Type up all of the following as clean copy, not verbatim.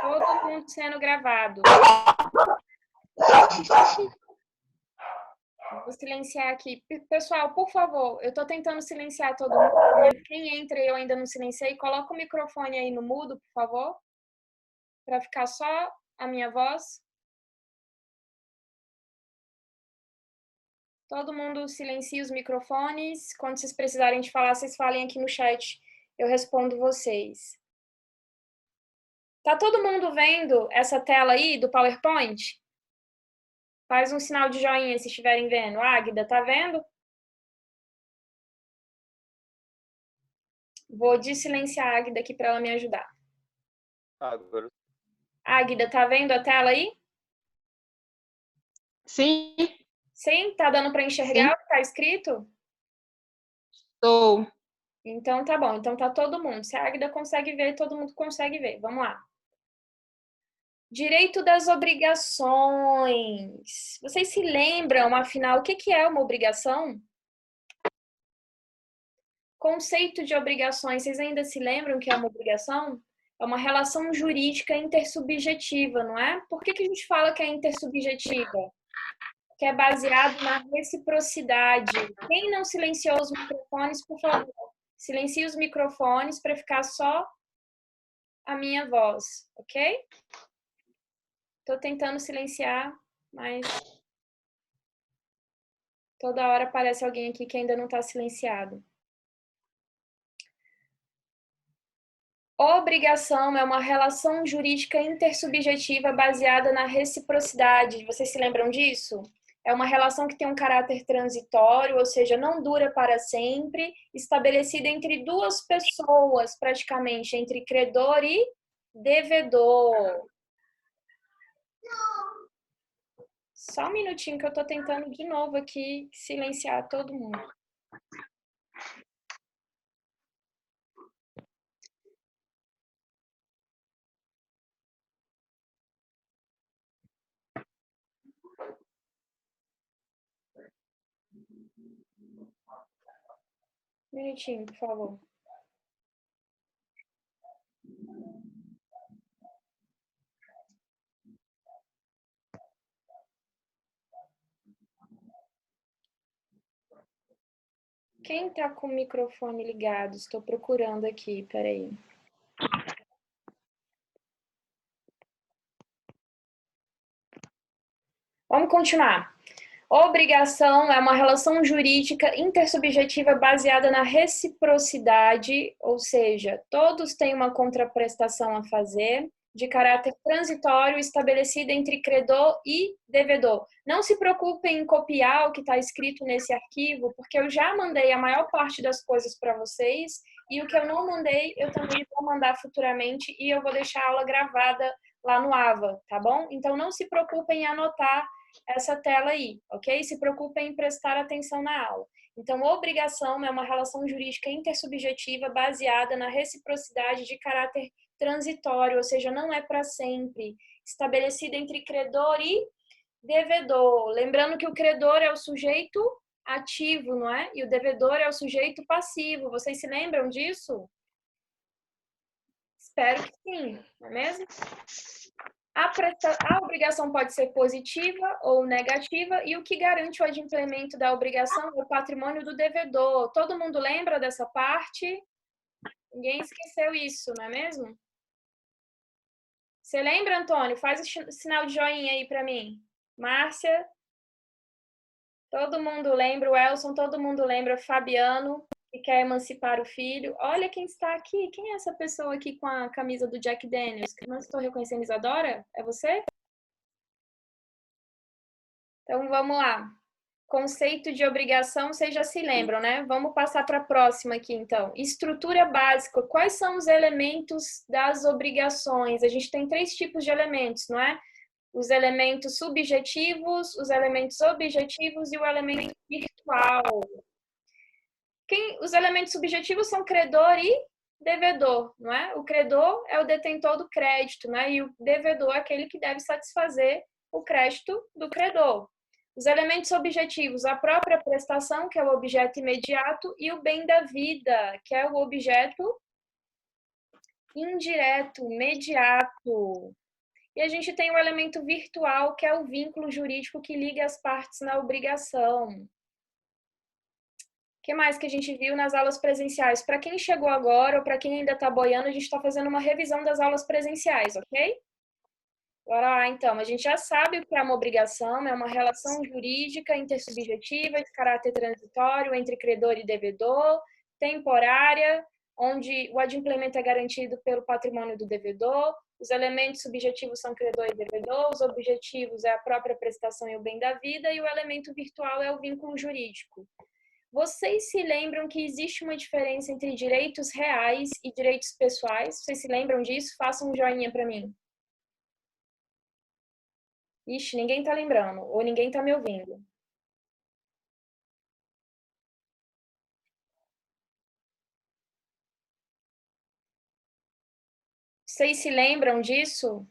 Todo mundo sendo gravado. Vou silenciar aqui. Pessoal, por favor, eu estou tentando silenciar todo mundo, mas quem entra e eu ainda não silenciei, coloca o microfone aí no mudo, por favor, para ficar só a minha voz. Todo mundo silencia os microfones. Quando vocês precisarem de falar, vocês falem aqui no chat. Eu respondo vocês. Tá todo mundo vendo essa tela aí do PowerPoint? Faz um sinal de joinha se estiverem vendo. Águida, tá vendo? Vou desilenciar a Águida aqui para ela me ajudar. Agora. Águida, tá vendo a tela aí? Sim. Sim? Tá dando para enxergar Sim. o que tá escrito? Estou. Então tá bom. Então tá todo mundo. Se a Águida consegue ver, todo mundo consegue ver. Vamos lá. Direito das obrigações. Vocês se lembram, afinal, o que é uma obrigação? Conceito de obrigações. Vocês ainda se lembram que é uma obrigação? É uma relação jurídica intersubjetiva, não é? Por que a gente fala que é intersubjetiva? Que é baseado na reciprocidade. Quem não silenciou os microfones, por favor, silencie os microfones para ficar só a minha voz, ok? Estou tentando silenciar, mas toda hora aparece alguém aqui que ainda não está silenciado. Obrigação é uma relação jurídica intersubjetiva baseada na reciprocidade. Vocês se lembram disso? É uma relação que tem um caráter transitório, ou seja, não dura para sempre, estabelecida entre duas pessoas, praticamente, entre credor e devedor. Só um minutinho que eu estou tentando de novo aqui silenciar todo mundo. Um minutinho, por favor. Quem está com o microfone ligado? Estou procurando aqui, peraí. Vamos continuar. Obrigação é uma relação jurídica intersubjetiva baseada na reciprocidade, ou seja, todos têm uma contraprestação a fazer, de caráter transitório estabelecida entre credor e devedor. Não se preocupem em copiar o que está escrito nesse arquivo, porque eu já mandei a maior parte das coisas para vocês, e o que eu não mandei, eu também vou mandar futuramente, e eu vou deixar a aula gravada lá no AVA, tá bom? Então, não se preocupem em anotar essa tela aí, ok? Se preocupem em prestar atenção na aula. Então, obrigação é uma relação jurídica intersubjetiva baseada na reciprocidade de caráter transitório, ou seja, não é para sempre, estabelecida entre credor e devedor. Lembrando que o credor é o sujeito ativo, não é? E o devedor é o sujeito passivo. Vocês se lembram disso? Espero que sim, não é mesmo? A obrigação pode ser positiva ou negativa, e o que garante o adimplemento da obrigação é o patrimônio do devedor. Todo mundo lembra dessa parte? Ninguém esqueceu isso, não é mesmo? Você lembra, Antônio? Faz o sinal de joinha aí para mim. Márcia? Todo mundo lembra, o Elson, todo mundo lembra, Fabiano, que quer emancipar o filho. Olha quem está aqui. Quem é essa pessoa aqui com a camisa do Jack Daniels? Que não estou reconhecendo. Isadora? É você? Então, vamos lá. Conceito de obrigação, vocês já se lembram, né? Vamos passar para a próxima aqui, então. Estrutura básica. Quais são os elementos das obrigações? A gente tem 3 tipos de elementos, não é? Os elementos subjetivos, os elementos objetivos e o elemento virtual. Os elementos subjetivos são credor e devedor, não é? O credor é o detentor do crédito, né? E o devedor é aquele que deve satisfazer o crédito do credor. Os elementos objetivos, a própria prestação, que é o objeto imediato, e o bem da vida, que é o objeto indireto, imediato. E a gente tem o elemento virtual, que é o vínculo jurídico que liga as partes na obrigação. O que mais que a gente viu nas aulas presenciais? Para quem chegou agora ou para quem ainda está boiando, a gente está fazendo uma revisão das aulas presenciais, ok? Agora, então, a gente já sabe o que é uma obrigação, é uma relação jurídica intersubjetiva de caráter transitório entre credor e devedor, temporária, onde o adimplemento é garantido pelo patrimônio do devedor, os elementos subjetivos são credor e devedor, os objetivos é a própria prestação e o bem da vida, e o elemento virtual é o vínculo jurídico. Vocês se lembram que existe uma diferença entre direitos reais e direitos pessoais? Vocês se lembram disso? Façam um joinha para mim. Ixi, ninguém tá lembrando, ou ninguém tá me ouvindo. Vocês se lembram disso?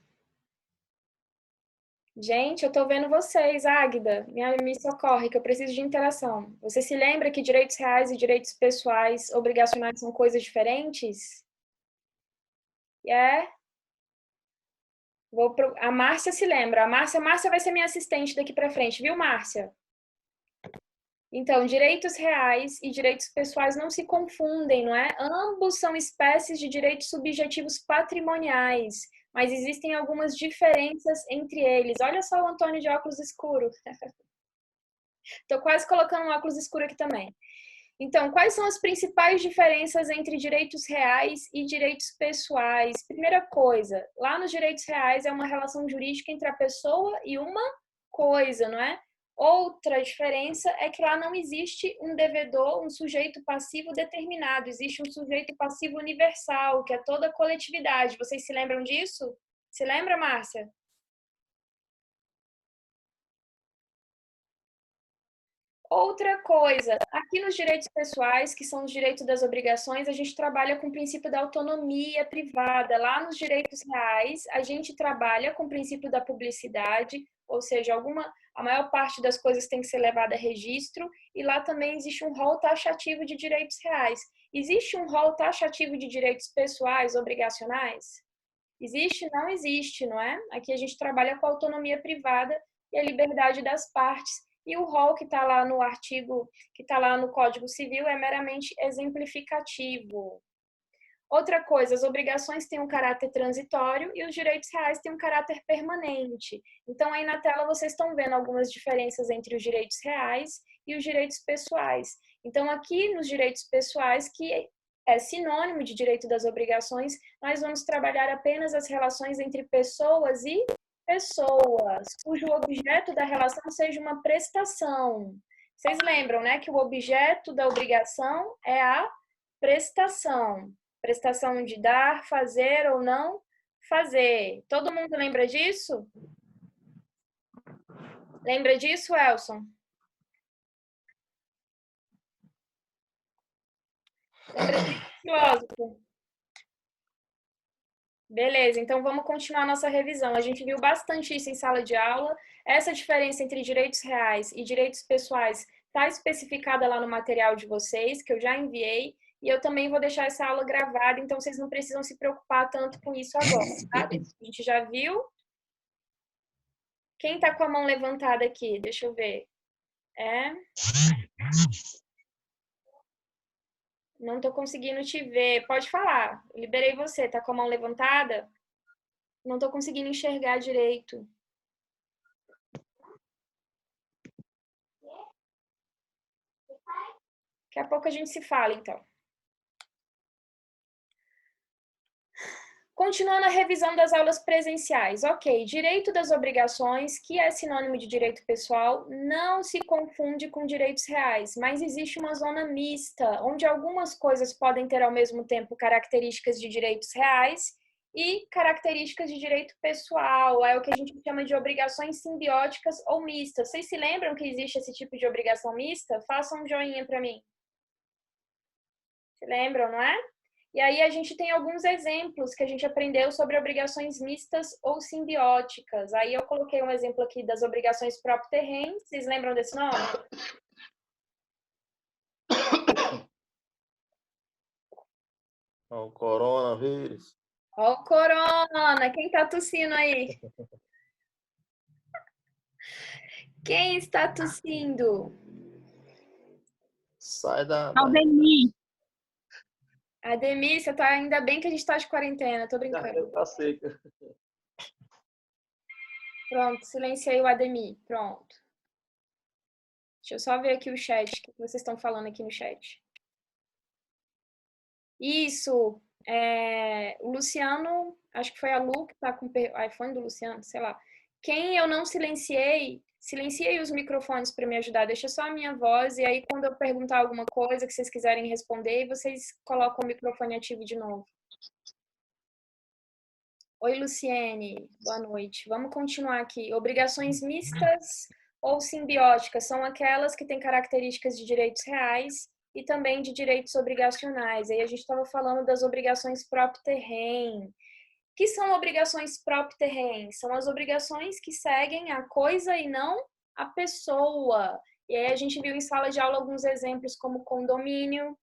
Gente, eu tô vendo vocês, Águida. Me socorre, que eu preciso de interação. Você se lembra que direitos reais e direitos pessoais obrigacionais são coisas diferentes? É? A Márcia se lembra. A Márcia vai ser minha assistente daqui pra frente, viu, Márcia? Então, direitos reais e direitos pessoais não se confundem, não é? Ambos são espécies de direitos subjetivos patrimoniais, mas existem algumas diferenças entre eles. Olha só o Antônio de óculos escuro. Estou quase colocando um óculos escuro aqui também. Então, quais são as principais diferenças entre direitos reais e direitos pessoais? Primeira coisa, lá nos direitos reais é uma relação jurídica entre a pessoa e uma coisa, não é? Outra diferença é que lá não existe um devedor, um sujeito passivo determinado, existe um sujeito passivo universal, que é toda a coletividade. Vocês se lembram disso? Se lembra, Márcia? Outra coisa, aqui nos direitos pessoais, que são os direitos das obrigações, a gente trabalha com o princípio da autonomia privada. Lá nos direitos reais, a gente trabalha com o princípio da publicidade, ou seja, a maior parte das coisas tem que ser levada a registro, e lá também existe um rol taxativo de direitos reais. Existe um rol taxativo de direitos pessoais obrigacionais? Existe? Não existe, não é? Aqui a gente trabalha com a autonomia privada e a liberdade das partes. E o rol que está lá no artigo, que está lá no Código Civil, é meramente exemplificativo. Outra coisa, as obrigações têm um caráter transitório e os direitos reais têm um caráter permanente. Então, aí na tela vocês estão vendo algumas diferenças entre os direitos reais e os direitos pessoais. Então, aqui nos direitos pessoais, que é sinônimo de direito das obrigações, nós vamos trabalhar apenas as relações entre pessoas e pessoas, cujo objeto da relação seja uma prestação. Vocês lembram, né, que o objeto da obrigação é a prestação. Prestação de dar, fazer ou não fazer. Todo mundo lembra disso? Lembra disso, Elson? Lembra disso, filósofo? Beleza, então vamos continuar nossa revisão. A gente viu bastante isso em sala de aula. Essa diferença entre direitos reais e direitos pessoais está especificada lá no material de vocês, que eu já enviei, e eu também vou deixar essa aula gravada, então vocês não precisam se preocupar tanto com isso agora, sabe? A gente já viu. Quem está com a mão levantada aqui? Deixa eu ver. É? Não estou conseguindo te ver. Pode falar. Eu liberei você. Tá com a mão levantada? Não estou conseguindo enxergar direito. Daqui a pouco a gente se fala, então. Continuando a revisão das aulas presenciais. Ok, direito das obrigações, que é sinônimo de direito pessoal, não se confunde com direitos reais, mas existe uma zona mista, onde algumas coisas podem ter ao mesmo tempo características de direitos reais e características de direito pessoal. É o que a gente chama de obrigações simbióticas ou mistas. Vocês se lembram que existe esse tipo de obrigação mista? Façam um joinha para mim. Se lembram, não é? E aí a gente tem alguns exemplos que a gente aprendeu sobre obrigações mistas ou simbióticas. Aí eu coloquei um exemplo aqui das obrigações próprio terreno. Vocês lembram desse nome? O coronavírus. Ó o corona! Quem tá tossindo aí? Quem está tossindo? Sai da barriga. Aldemir. Ademir, você tá... Ainda bem que a gente tá de quarentena, tô brincando. Garganta seca. Pronto, silenciei o Ademir. Pronto. Deixa eu só ver aqui o chat, o que vocês estão falando aqui no chat. Isso, o Luciano, acho que foi a Lu que tá com o iPhone do Luciano, sei lá. Quem eu não silenciei, silenciei os microfones para me ajudar, deixa só a minha voz, e aí quando eu perguntar alguma coisa que vocês quiserem responder, vocês colocam o microfone ativo de novo. Oi, Luciene, boa noite. Vamos continuar aqui. Obrigações mistas ou simbióticas são aquelas que têm características de direitos reais e também de direitos obrigacionais. Aí a gente estava falando das obrigações propter rem. Que são obrigações propter rem? São as obrigações que seguem a coisa e não a pessoa. E aí a gente viu em sala de aula alguns exemplos como condomínio,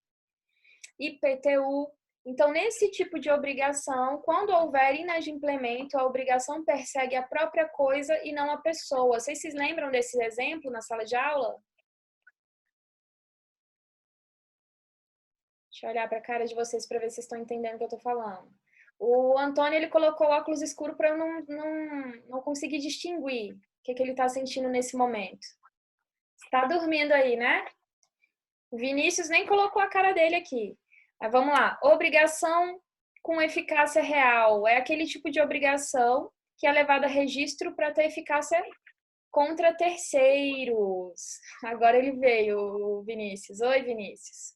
IPTU. Então, nesse tipo de obrigação, quando houver inagimplemento, a obrigação persegue a própria coisa e não a pessoa. Vocês se lembram desse exemplo na sala de aula? Deixa eu olhar para a cara de vocês para ver se vocês estão entendendo o que eu estou falando. O Antônio, ele colocou o óculos escuro para eu não conseguir distinguir o que ele está sentindo nesse momento. Está dormindo aí, né? O Vinícius nem colocou a cara dele aqui. Mas vamos lá. Obrigação com eficácia real. É aquele tipo de obrigação que é levada a registro para ter eficácia contra terceiros. Agora ele veio, o Vinícius. Oi, Vinícius.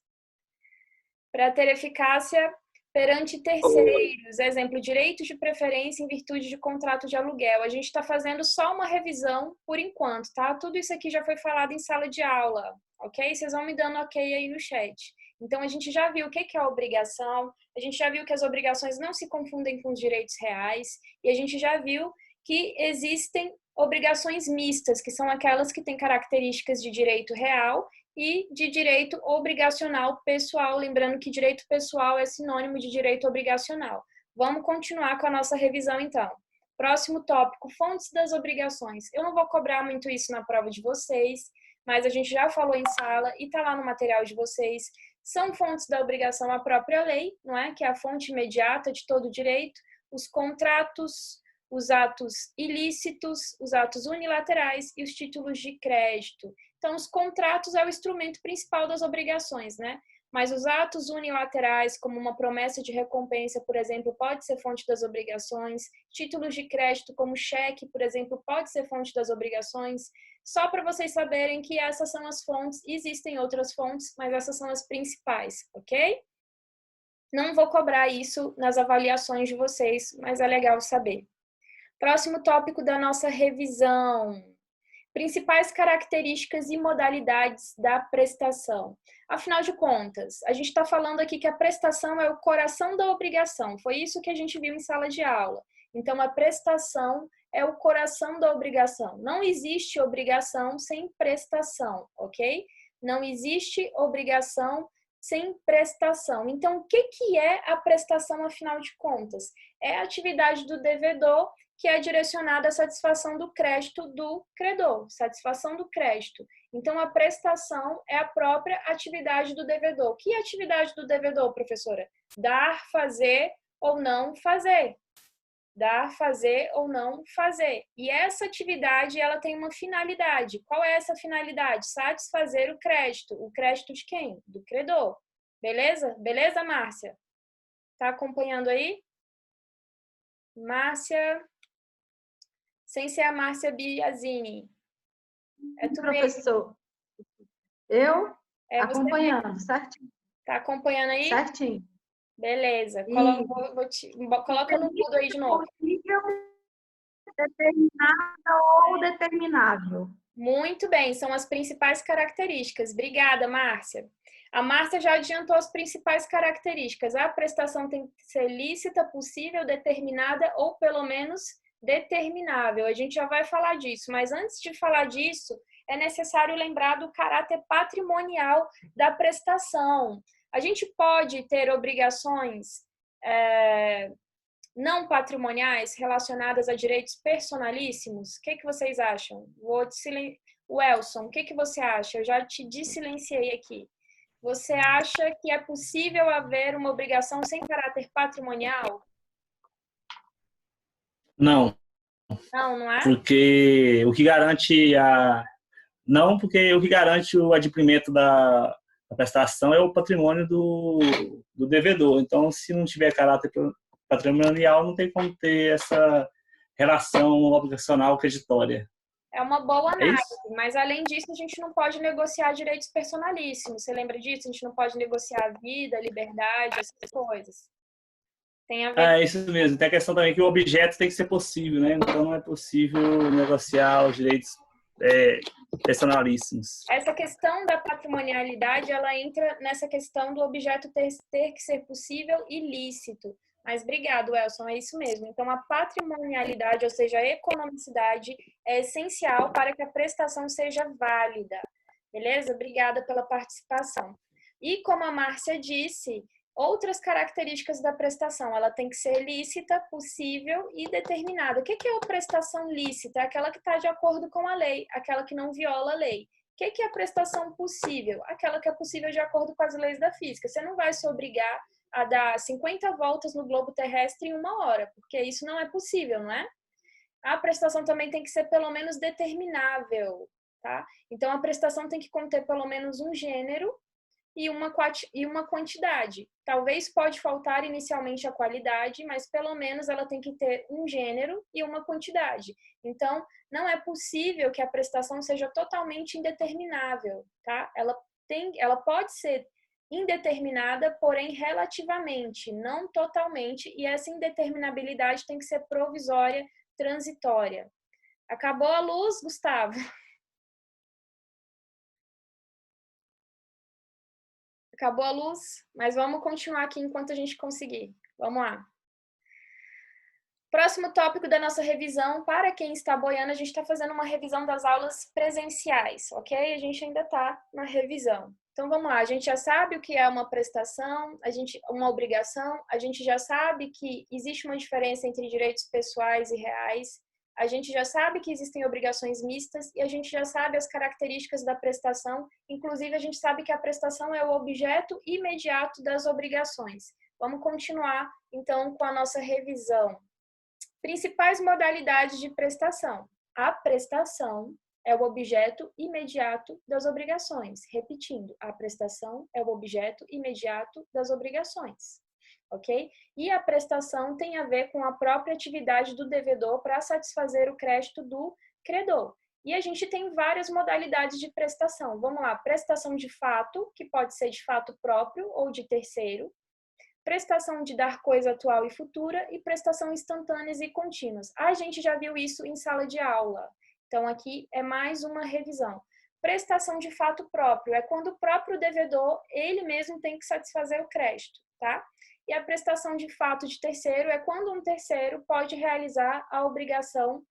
Para ter eficácia perante terceiros. Exemplo, direitos de preferência em virtude de contrato de aluguel. A gente está fazendo só uma revisão por enquanto, tá? Tudo isso aqui já foi falado em sala de aula, ok? Vocês vão me dando ok aí no chat. Então, a gente já viu o que é a obrigação, a gente já viu que as obrigações não se confundem com os direitos reais, e a gente já viu que existem obrigações mistas, que são aquelas que têm características de direito real e de direito obrigacional pessoal, lembrando que direito pessoal é sinônimo de direito obrigacional. Vamos continuar com a nossa revisão, então. Próximo tópico, fontes das obrigações. Eu não vou cobrar muito isso na prova de vocês, mas a gente já falou em sala e está lá no material de vocês. São fontes da obrigação a própria lei, não é? Que é a fonte imediata de todo direito, os contratos, os atos ilícitos, os atos unilaterais e os títulos de crédito. Então, os contratos é o instrumento principal das obrigações, né? Mas os atos unilaterais, como uma promessa de recompensa, por exemplo, pode ser fonte das obrigações. Títulos de crédito, como cheque, por exemplo, pode ser fonte das obrigações. Só para vocês saberem que essas são as fontes, existem outras fontes, mas essas são as principais, ok? Não vou cobrar isso nas avaliações de vocês, mas é legal saber. Próximo tópico da nossa revisão. Principais características e modalidades da prestação. Afinal de contas, a gente está falando aqui que a prestação é o coração da obrigação. Foi isso que a gente viu em sala de aula. Então, a prestação é o coração da obrigação. Não existe obrigação sem prestação, ok? Não existe obrigação sem prestação. Então, o que é a prestação, afinal de contas? É a atividade do devedor que é direcionada à satisfação do crédito do credor, satisfação do crédito. Então, a prestação é a própria atividade do devedor. Que atividade do devedor, professora? Dar, fazer ou não fazer. Dar, fazer ou não fazer. E essa atividade, ela tem uma finalidade. Qual é essa finalidade? Satisfazer o crédito. O crédito de quem? Do credor. Beleza? Beleza, Márcia? Tá acompanhando aí? Márcia... Sem ser a Márcia Biazini. É tu professor. Eu acompanhando, mesmo. certinho. Tá acompanhando aí? Certinho. Beleza. Coloca no mudo aí de novo. Possível, determinada ou determinável. Muito bem, são as principais características. Obrigada, Márcia. A Márcia já adiantou as principais características. A prestação tem que ser lícita, possível, determinada ou pelo menos determinável. A gente já vai falar disso, mas antes de falar disso, é necessário lembrar do caráter patrimonial da prestação. A gente pode ter obrigações não patrimoniais relacionadas a direitos personalíssimos? O que vocês acham? Welson, o que você acha? Eu já te desilenciei aqui. Você acha que é possível haver uma obrigação sem caráter patrimonial? Não, Não, não é? porque o que garante a... Não, porque o que garante o adimplemento da prestação é o patrimônio do devedor. Então, se não tiver caráter patrimonial, não tem como ter essa relação obrigacional creditória. É uma boa É análise, isso? mas além disso, a gente não pode negociar direitos personalíssimos. Você lembra disso? A gente não pode negociar a vida, a liberdade, essas coisas. Tem a ver É isso mesmo. Tem a questão também que o objeto tem que ser possível, né? Então, não é possível negociar os direitos personalíssimos. Essa questão da patrimonialidade, ela entra nessa questão do objeto ter que ser possível e lícito. Mas obrigado, Elson, é isso mesmo. Então, a patrimonialidade, ou seja, a economicidade, é essencial para que a prestação seja válida. Beleza? Obrigada pela participação. E como a Márcia disse, outras características da prestação, ela tem que ser lícita, possível e determinada. O que é a prestação lícita? É aquela que está de acordo com a lei, aquela que não viola a lei. O que é a prestação possível? Aquela que é possível de acordo com as leis da física. Você não vai se obrigar a dar 50 voltas no globo terrestre em 1 hora, porque isso não é possível, não é? A prestação também tem que ser pelo menos determinável, tá? Então, a prestação tem que conter pelo menos um gênero e uma quantidade. Talvez pode faltar inicialmente a qualidade, mas pelo menos ela tem que ter um gênero e uma quantidade. Então, não é possível que a prestação seja totalmente indeterminável, tá? Ela pode ser indeterminada, porém relativamente, não totalmente, e essa indeterminabilidade tem que ser provisória, transitória. Acabou a luz, Gustavo? Acabou a luz, mas vamos continuar aqui enquanto a gente conseguir. Vamos lá. Próximo tópico da nossa revisão, para quem está boiando, a gente está fazendo uma revisão das aulas presenciais, ok? A gente ainda está na revisão. Então, vamos lá. A gente já sabe o que é uma prestação, uma obrigação, a gente já sabe que existe uma diferença entre direitos pessoais e reais, a gente já sabe que existem obrigações mistas e a gente já sabe as características da prestação, inclusive a gente sabe que a prestação é o objeto imediato das obrigações. Vamos continuar, então, com a nossa revisão. Principais modalidades de prestação. A prestação é o objeto imediato das obrigações. Repetindo, a prestação é o objeto imediato das obrigações. Ok? E a prestação tem a ver com a própria atividade do devedor para satisfazer o crédito do credor. E a gente tem várias modalidades de prestação. Vamos lá, prestação de fato, que pode ser de fato próprio ou de terceiro. Prestação de dar coisa atual e futura e prestação instantâneas e contínuas. A gente já viu isso em sala de aula. Então, aqui é mais uma revisão. Prestação de fato próprio é quando o próprio devedor, ele mesmo tem que satisfazer o crédito, tá? E a prestação de fato de terceiro é quando um terceiro pode realizar a obrigação,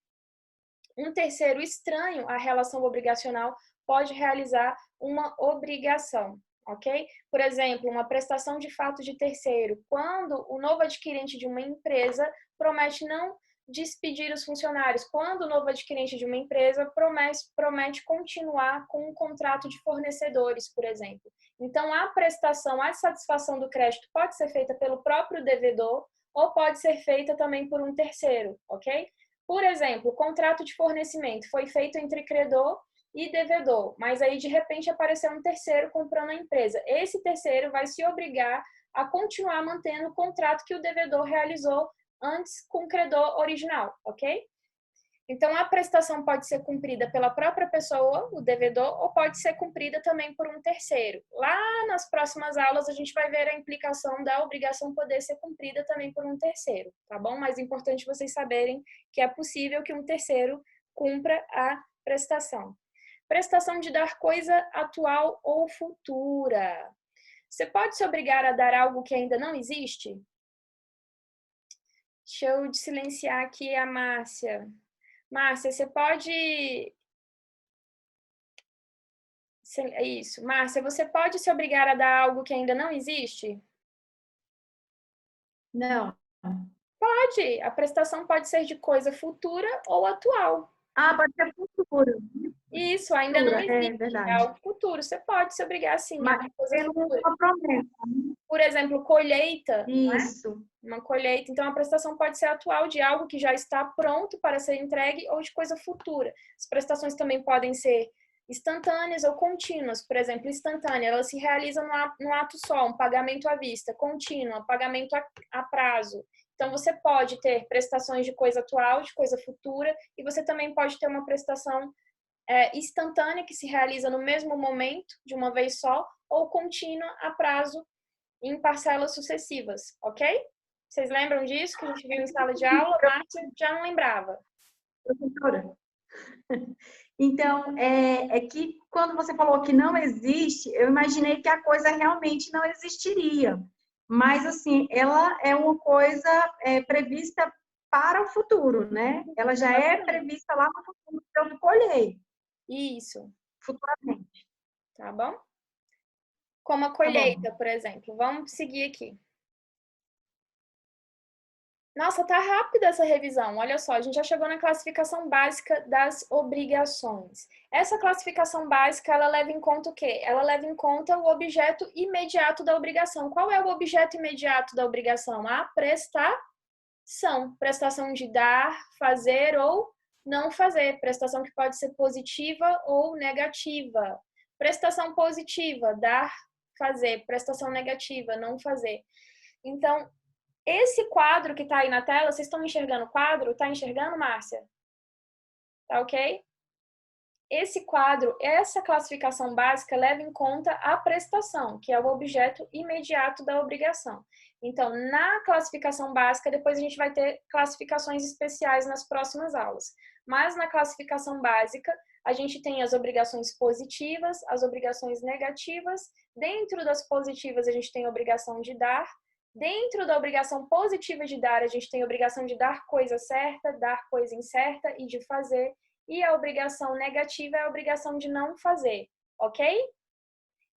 um terceiro estranho à relação obrigacional pode realizar uma obrigação, ok? Por exemplo, uma prestação de fato de terceiro, quando o novo adquirente de uma empresa promete não despedir os funcionários, quando o novo adquirente de uma empresa promete continuar com um contrato de fornecedores, por exemplo. Então, a prestação, a satisfação do crédito pode ser feita pelo próprio devedor ou pode ser feita também por um terceiro, ok? Por exemplo, o contrato de fornecimento foi feito entre credor e devedor, mas aí de repente apareceu um terceiro comprando a empresa. Esse terceiro vai se obrigar a continuar mantendo o contrato que o devedor realizou antes com o credor original, ok? Então, a prestação pode ser cumprida pela própria pessoa, o devedor, ou pode ser cumprida também por um terceiro. Lá nas próximas aulas, a gente vai ver a implicação da obrigação poder ser cumprida também por um terceiro, tá bom? Mas é importante vocês saberem que é possível que um terceiro cumpra a prestação. Prestação de dar coisa atual ou futura. Você pode se obrigar a dar algo que ainda não existe? Deixa eu silenciar aqui a Márcia. Márcia, você pode... Isso. Márcia, você pode se obrigar a dar algo que ainda não existe? Não. Pode. A prestação pode ser de coisa futura ou atual. Ah, pode ser futuro. Isso, ainda não Futura, existe. é verdade. É algo futuro. Você pode se obrigar sim a Mas uma coisa tendo futura. uma promessa. Por exemplo, colheita. Isso. Uma colheita. Então, a prestação pode ser atual de algo que já está pronto para ser entregue ou de coisa futura. As prestações também podem ser instantâneas ou contínuas. Por exemplo, instantânea, ela se realiza num ato só, um pagamento à vista. Contínua, pagamento a prazo. Então, você pode ter prestações de coisa atual, de coisa futura, e você também pode ter uma prestação instantânea, que se realiza no mesmo momento, de uma vez só, ou contínua a prazo em parcelas sucessivas, ok? Vocês lembram disso que a gente viu em sala de aula? Márcia já não lembrava. Professora. Então, é que quando você falou que não existe, eu imaginei que a coisa realmente não existiria. Mas, assim, ela é uma coisa prevista para o futuro, né? Ela já é prevista lá no futuro, para eu colher. Isso. Futuramente. Tá bom? Como a colheita, por exemplo. Vamos seguir aqui. Nossa, tá rápida essa revisão. Olha só, a gente já chegou na classificação básica das obrigações. Essa classificação básica, ela leva em conta o quê? Ela leva em conta o objeto imediato da obrigação. Qual é o objeto imediato da obrigação? A prestação. Prestação de dar, fazer ou não fazer. Prestação que pode ser positiva ou negativa. Prestação positiva, dar, fazer. Prestação negativa, não fazer. Então, esse quadro que está aí na tela, vocês estão enxergando o quadro? Está enxergando, Márcia? Tá ok? Esse quadro, essa classificação básica leva em conta a prestação, que é o objeto imediato da obrigação. Então, na classificação básica, depois a gente vai ter classificações especiais nas próximas aulas. Mas na classificação básica, a gente tem as obrigações positivas, as obrigações negativas. Dentro das positivas, a gente tem a obrigação de dar. Dentro da obrigação positiva de dar, a gente tem a obrigação de dar coisa certa, dar coisa incerta e de fazer. E a obrigação negativa é a obrigação de não fazer, ok?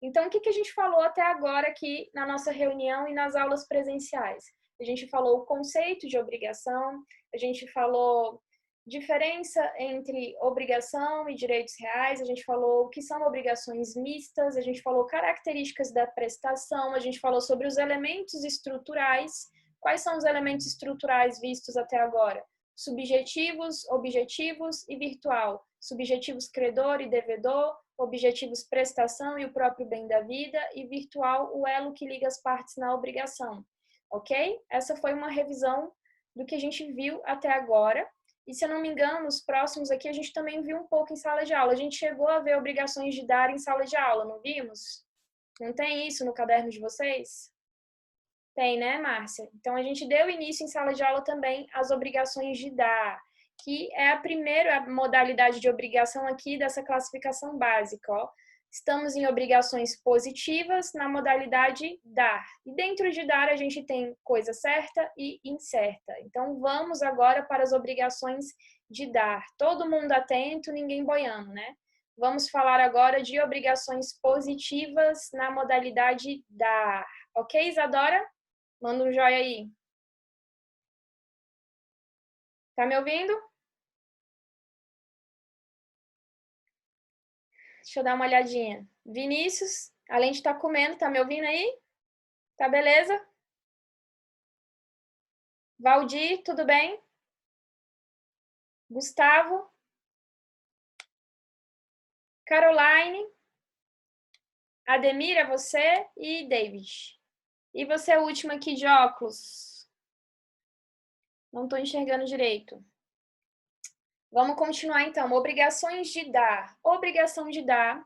Então, o que a gente falou até agora aqui na nossa reunião e nas aulas presenciais? A gente falou o conceito de obrigação, a gente falou diferença entre obrigação e direitos reais, a gente falou o que são obrigações mistas, a gente falou características da prestação, a gente falou sobre os elementos estruturais. Quais são os elementos estruturais vistos até agora? Subjetivos, objetivos e virtual. Subjetivos, credor e devedor. Objetivos, prestação e o próprio bem da vida. E virtual, o elo que liga as partes na obrigação. Ok? Essa foi uma revisão do que a gente viu até agora. E se eu não me engano, os próximos aqui a gente também viu um pouco em sala de aula. A gente chegou a ver obrigações de dar em sala de aula, não vimos? Não tem isso no caderno de vocês? Tem, né, Márcia? Então, a gente deu início em sala de aula também às obrigações de dar, que é a primeira modalidade de obrigação aqui dessa classificação básica, ó. Estamos em obrigações positivas na modalidade dar. E dentro de dar a gente tem coisa certa e incerta. Então, vamos agora para as obrigações de dar. Todo mundo atento, ninguém boiando, né? Vamos falar agora de obrigações positivas na modalidade dar. Ok, Isadora? Manda um joinha aí. Tá me ouvindo? Deixa eu dar uma olhadinha. Vinícius, além de estar comendo, tá me ouvindo aí? Tá beleza? Valdir, tudo bem? Gustavo? Caroline? Ademir, é você? E David. E você, o último aqui de óculos? Não estou enxergando direito. Vamos continuar então. Obrigações de dar. Obrigação de dar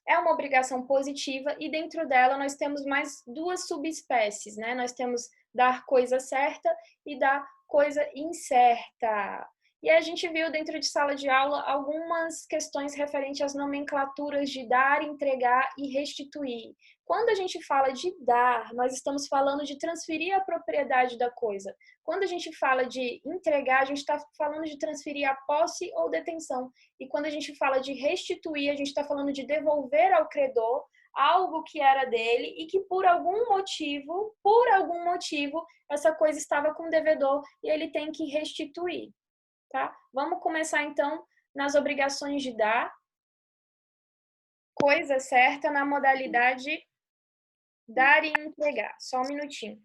é uma obrigação positiva e dentro dela nós temos mais duas subespécies, né? Nós temos dar coisa certa e dar coisa incerta. E a gente viu dentro de sala de aula algumas questões referentes às nomenclaturas de dar, entregar e restituir. Quando a gente fala de dar, nós estamos falando de transferir a propriedade da coisa. Quando a gente fala de entregar, a gente está falando de transferir a posse ou detenção. E quando a gente fala de restituir, a gente está falando de devolver ao credor algo que era dele e que por algum motivo, essa coisa estava com o devedor e ele tem que restituir, tá? Vamos começar então nas obrigações de dar coisa certa na modalidade dar e entregar. Só um minutinho.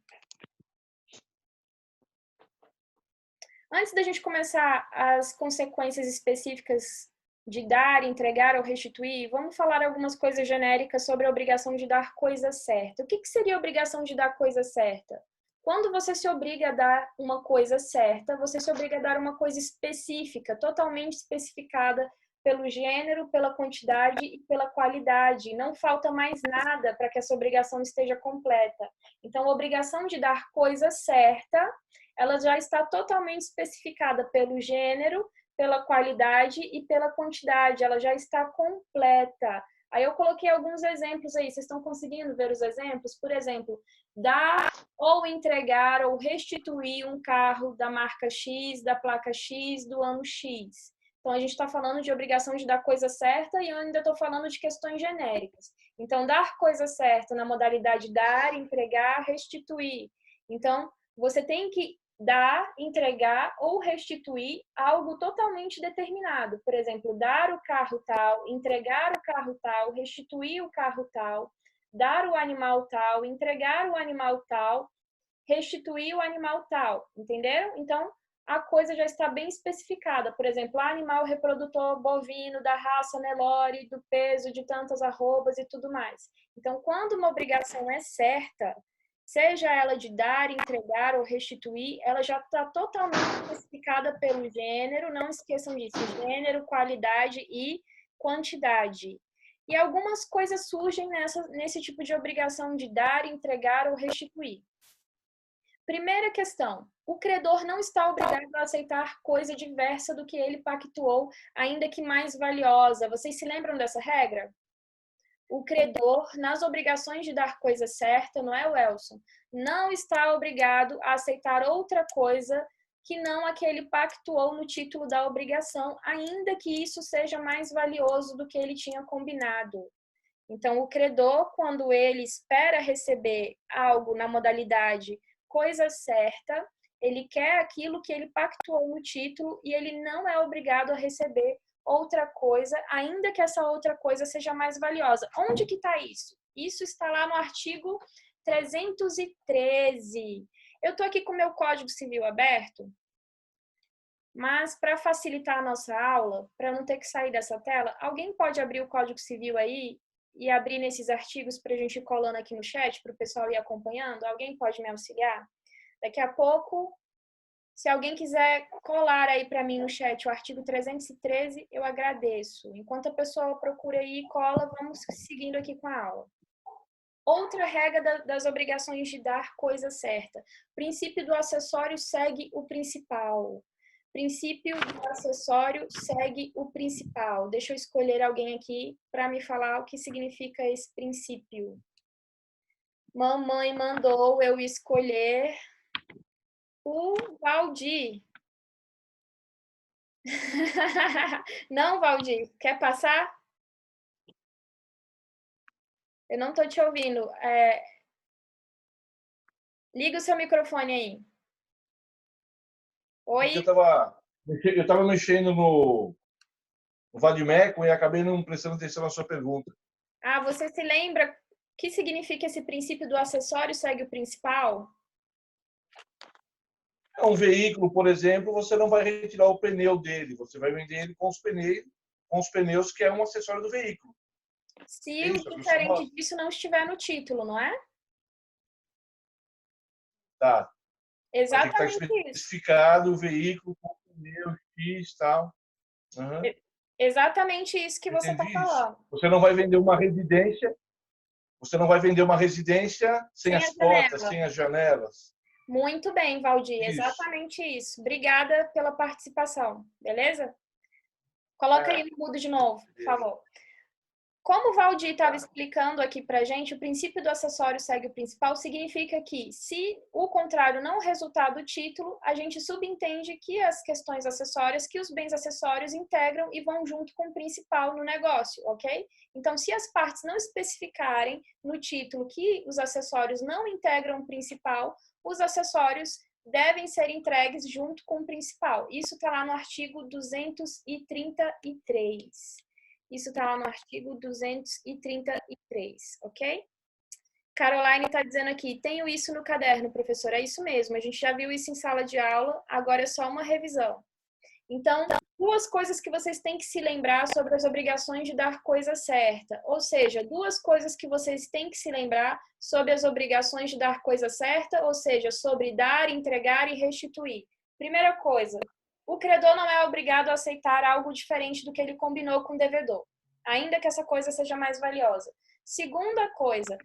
Antes da gente começar as consequências específicas de dar, entregar ou restituir, vamos falar algumas coisas genéricas sobre a obrigação de dar coisa certa. O que seria a obrigação de dar coisa certa? Quando você se obriga a dar uma coisa certa, você se obriga a dar uma coisa específica, totalmente especificada pelo gênero, pela quantidade e pela qualidade. Não falta mais nada para que essa obrigação esteja completa. Então, a obrigação de dar coisa certa, ela já está totalmente especificada pelo gênero, pela qualidade e pela quantidade. Ela já está completa. Aí eu coloquei alguns exemplos aí. Vocês estão conseguindo ver os exemplos? Por exemplo, dar ou entregar ou restituir um carro da marca X, da placa X, do ano X. Então, a gente está falando de obrigação de dar coisa certa e eu ainda estou falando de questões genéricas. Então, dar coisa certa na modalidade dar, entregar, restituir. Então, você tem que dar, entregar ou restituir algo totalmente determinado. Por exemplo, dar o carro tal, entregar o carro tal, restituir o carro tal, dar o animal tal, entregar o animal tal, restituir o animal tal. Entenderam? Então, a coisa já está bem especificada. Por exemplo, animal reprodutor bovino da raça Nelore, do peso de tantas arrobas e tudo mais. Então, quando uma obrigação é certa, seja ela de dar, entregar ou restituir, ela já está totalmente especificada pelo gênero, não esqueçam disso, gênero, qualidade e quantidade. E algumas coisas surgem nesse tipo de obrigação de dar, entregar ou restituir. Primeira questão, o credor não está obrigado a aceitar coisa diversa do que ele pactuou, ainda que mais valiosa. Vocês se lembram dessa regra? O credor, nas obrigações de dar coisa certa, não é, Welson? Não está obrigado a aceitar outra coisa que não a que ele pactuou no título da obrigação, ainda que isso seja mais valioso do que ele tinha combinado. Então, o credor, quando ele espera receber algo na modalidade coisa certa, ele quer aquilo que ele pactuou no título e ele não é obrigado a receber outra coisa, ainda que essa outra coisa seja mais valiosa. Onde que está isso? Isso está lá no artigo 313. Eu estou aqui com o meu Código Civil aberto, mas para facilitar a nossa aula, para não ter que sair dessa tela, alguém pode abrir o Código Civil aí e abrir nesses artigos para a gente ir colando aqui no chat, para o pessoal ir acompanhando? Alguém pode me auxiliar? Daqui a pouco, se alguém quiser colar aí para mim no chat o artigo 313, eu agradeço. Enquanto a pessoa procura aí e cola, vamos seguindo aqui com a aula. Outra regra das obrigações de dar coisa certa. O princípio do acessório segue o principal. Princípio do acessório segue o principal. Deixa eu escolher alguém aqui para me falar o que significa esse princípio. Mamãe mandou eu escolher o Valdir. Não, Valdir, quer passar? Eu não estou te ouvindo. Liga o seu microfone aí. Oi? Eu estava mexendo no Vadimeco e acabei não prestando atenção na sua pergunta. Ah, você se lembra o que significa esse princípio do acessório segue o principal? Um veículo, por exemplo, você não vai retirar o pneu dele, você vai vender ele com os pneus que é um acessório do veículo. Se o diferente disso não estiver no título, não é? Tá. Exatamente tem que estar isso. especificado o veículo com pneu X e tal. Uhum. Exatamente isso que você está falando. Você não vai vender uma residência, sem as portas, sem as janelas. Muito bem, Valdir. Isso. Exatamente isso. Obrigada pela participação. Beleza? Coloca aí no mudo de novo, por favor. Como o Valdir estava explicando aqui para a gente, o princípio do acessório segue o principal significa que, se o contrário não resultar do título, a gente subentende que as questões acessórias, que os bens acessórios integram e vão junto com o principal no negócio, ok? Então, se as partes não especificarem no título que os acessórios não integram o principal, os acessórios devem ser entregues junto com o principal. Isso está lá no artigo 233. Isso está lá no artigo 233, ok? Caroline está dizendo aqui, tenho isso no caderno, professor. É isso mesmo, a gente já viu isso em sala de aula, agora é só uma revisão. Então, duas coisas que vocês têm que se lembrar sobre as obrigações de dar coisa certa. Ou seja, duas coisas que vocês têm que se lembrar sobre as obrigações de dar coisa certa, ou seja, sobre dar, entregar e restituir. Primeira coisa, o credor não é obrigado a aceitar algo diferente do que ele combinou com o devedor, ainda que essa coisa seja mais valiosa. Segunda coisa,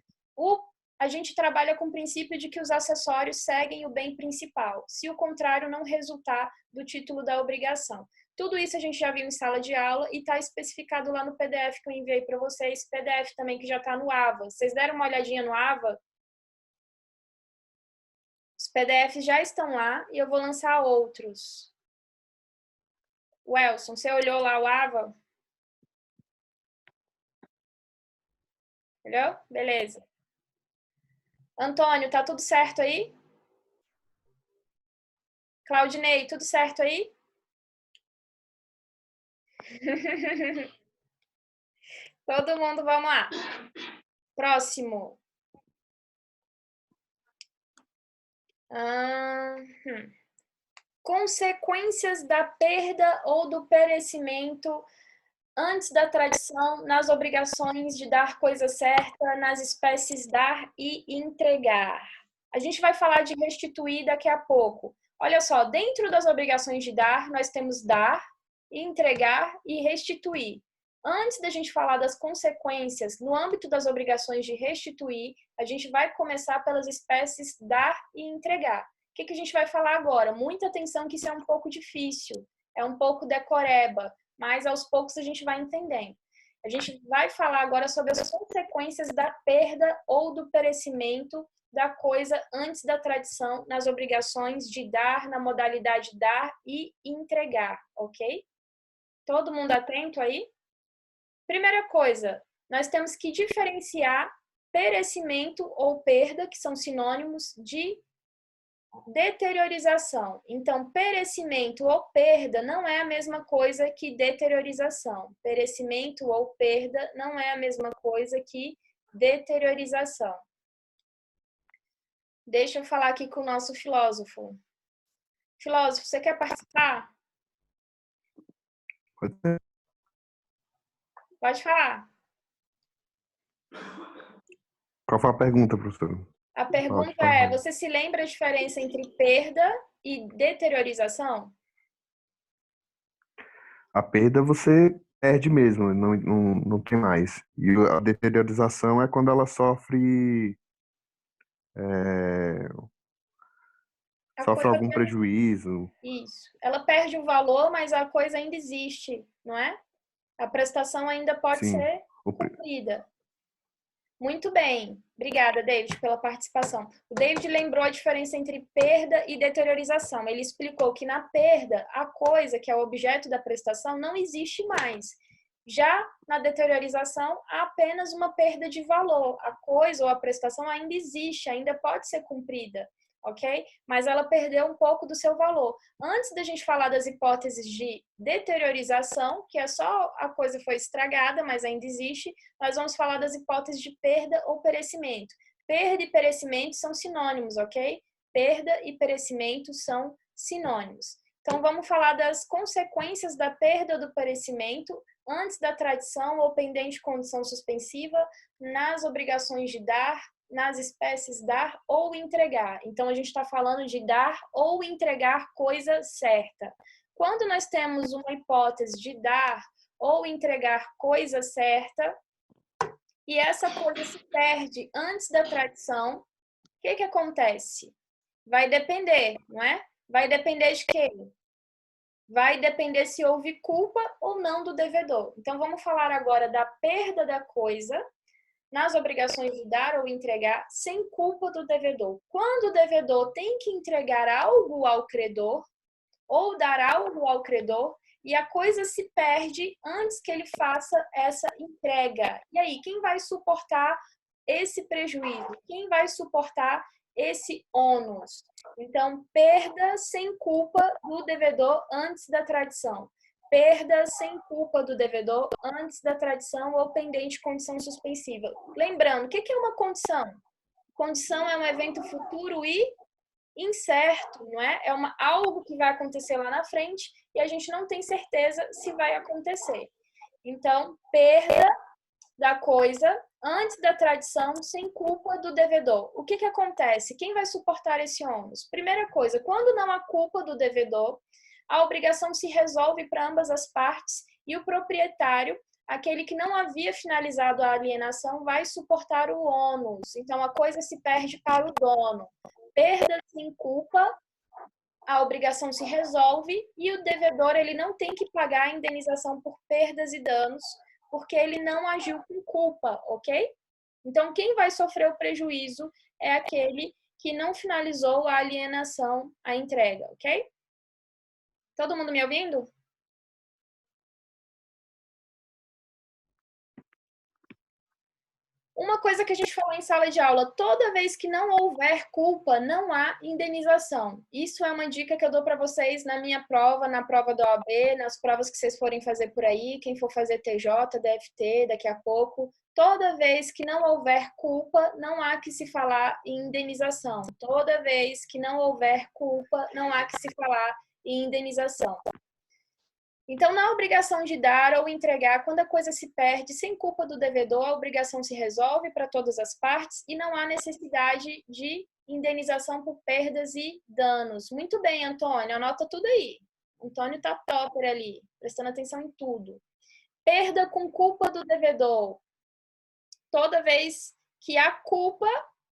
a gente trabalha com o princípio de que os acessórios seguem o bem principal, se o contrário não resultar do título da obrigação. Tudo isso a gente já viu em sala de aula e está especificado lá no PDF que eu enviei para vocês, PDF também que já está no AVA. Vocês deram uma olhadinha no AVA? Os PDFs já estão lá e eu vou lançar outros. Welson, você olhou lá o AVA? Olhou? Beleza. Antônio, tá tudo certo aí? Claudinei, tudo certo aí? Todo mundo, vamos lá. Próximo. Consequências da perda ou do perecimento antes da tradição nas obrigações de dar coisa certa, nas espécies dar e entregar. A gente vai falar de restituir daqui a pouco. Olha só, dentro das obrigações de dar, nós temos dar, entregar e restituir. Antes da gente falar das consequências no âmbito das obrigações de restituir, a gente vai começar pelas espécies dar e entregar. O que a gente vai falar agora? Muita atenção que isso é um pouco difícil, é um pouco decoreba, mas aos poucos a gente vai entendendo. A gente vai falar agora sobre as consequências da perda ou do perecimento da coisa antes da tradição, nas obrigações de dar, na modalidade dar e entregar, ok? Todo mundo atento aí? Primeira coisa, nós temos que diferenciar perecimento ou perda, que são sinônimos, de deteriorização. Então, perecimento ou perda não é a mesma coisa que deteriorização. Perecimento ou perda não é a mesma coisa que deteriorização. Deixa eu falar aqui com o nosso filósofo. Filósofo, você quer participar? Pode ser. Pode falar. Qual foi a pergunta, professor? A pergunta é, você se lembra a diferença entre perda e deteriorização? A perda você perde mesmo, não tem mais. E a deteriorização é quando ela sofre algum prejuízo. Isso. Ela perde o valor, mas a coisa ainda existe, não é? A prestação ainda pode ser cumprida. Muito bem. Obrigada, David, pela participação. O David lembrou a diferença entre perda e deteriorização. Ele explicou que na perda, a coisa que é o objeto da prestação não existe mais. Já na deteriorização, há apenas uma perda de valor. A coisa ou a prestação ainda existe, ainda pode ser cumprida, ok? Mas ela perdeu um pouco do seu valor. Antes da gente falar das hipóteses de deteriorização, que é só a coisa foi estragada, mas ainda existe, nós vamos falar das hipóteses de perda ou perecimento. Perda e perecimento são sinônimos, ok? Perda e perecimento são sinônimos. Então, vamos falar das consequências da perda ou do perecimento antes da tradição ou pendente condição suspensiva nas obrigações de dar, nas espécies dar ou entregar. Então, a gente está falando de dar ou entregar coisa certa. Quando nós temos uma hipótese de dar ou entregar coisa certa, e essa coisa se perde antes da tradição, o que acontece? Vai depender, não é? Vai depender de quê? vai depender se houve culpa ou não do devedor. Então, vamos falar agora da perda da coisa nas obrigações de dar ou entregar sem culpa do devedor. Quando o devedor tem que entregar algo ao credor ou dar algo ao credor e a coisa se perde antes que ele faça essa entrega. E aí, quem vai suportar esse prejuízo? Quem vai suportar esse ônus? Então, perda sem culpa do devedor antes da tradição. Perda sem culpa do devedor antes da tradição ou pendente condição suspensiva. Lembrando, o que é uma condição? Condição é um evento futuro e incerto, não é? É algo que vai acontecer lá na frente e a gente não tem certeza se vai acontecer. Então, perda da coisa antes da tradição sem culpa do devedor. O que acontece? Quem vai suportar esse ônus? Primeira coisa, quando não há culpa do devedor, a obrigação se resolve para ambas as partes e o proprietário, aquele que não havia finalizado a alienação, vai suportar o ônus. Então, a coisa se perde para o dono. Perda sem culpa, a obrigação se resolve e o devedor ele não tem que pagar a indenização por perdas e danos, porque ele não agiu com culpa, ok? Então, quem vai sofrer o prejuízo é aquele que não finalizou a alienação, a entrega, ok? Todo mundo me ouvindo? Uma coisa que a gente falou em sala de aula, toda vez que não houver culpa, não há indenização. Isso é uma dica que eu dou para vocês na minha prova, na prova da OAB, nas provas que vocês forem fazer por aí, quem for fazer TJ, DFT, daqui a pouco. Toda vez que não houver culpa, não há que se falar em indenização. Toda vez que não houver culpa, não há que se falar em indenização. Então, na obrigação de dar ou entregar, quando a coisa se perde sem culpa do devedor, a obrigação se resolve para todas as partes e não há necessidade de indenização por perdas e danos. Muito bem, Antônio, anota tudo aí. Antônio tá topper ali, prestando atenção em tudo. Perda com culpa do devedor. Toda vez que há culpa,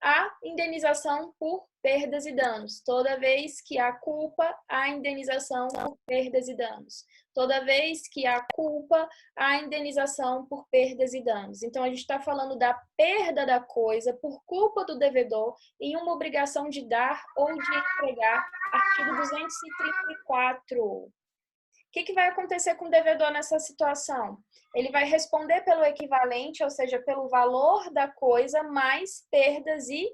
há indenização por perdas e danos. Toda vez que há culpa, há indenização por perdas e danos. Toda vez que há culpa, há indenização por perdas e danos. Então, a gente está falando da perda da coisa por culpa do devedor em uma obrigação de dar ou de entregar, artigo 234. O que vai acontecer com o devedor nessa situação? Ele vai responder pelo equivalente, ou seja, pelo valor da coisa, mais perdas e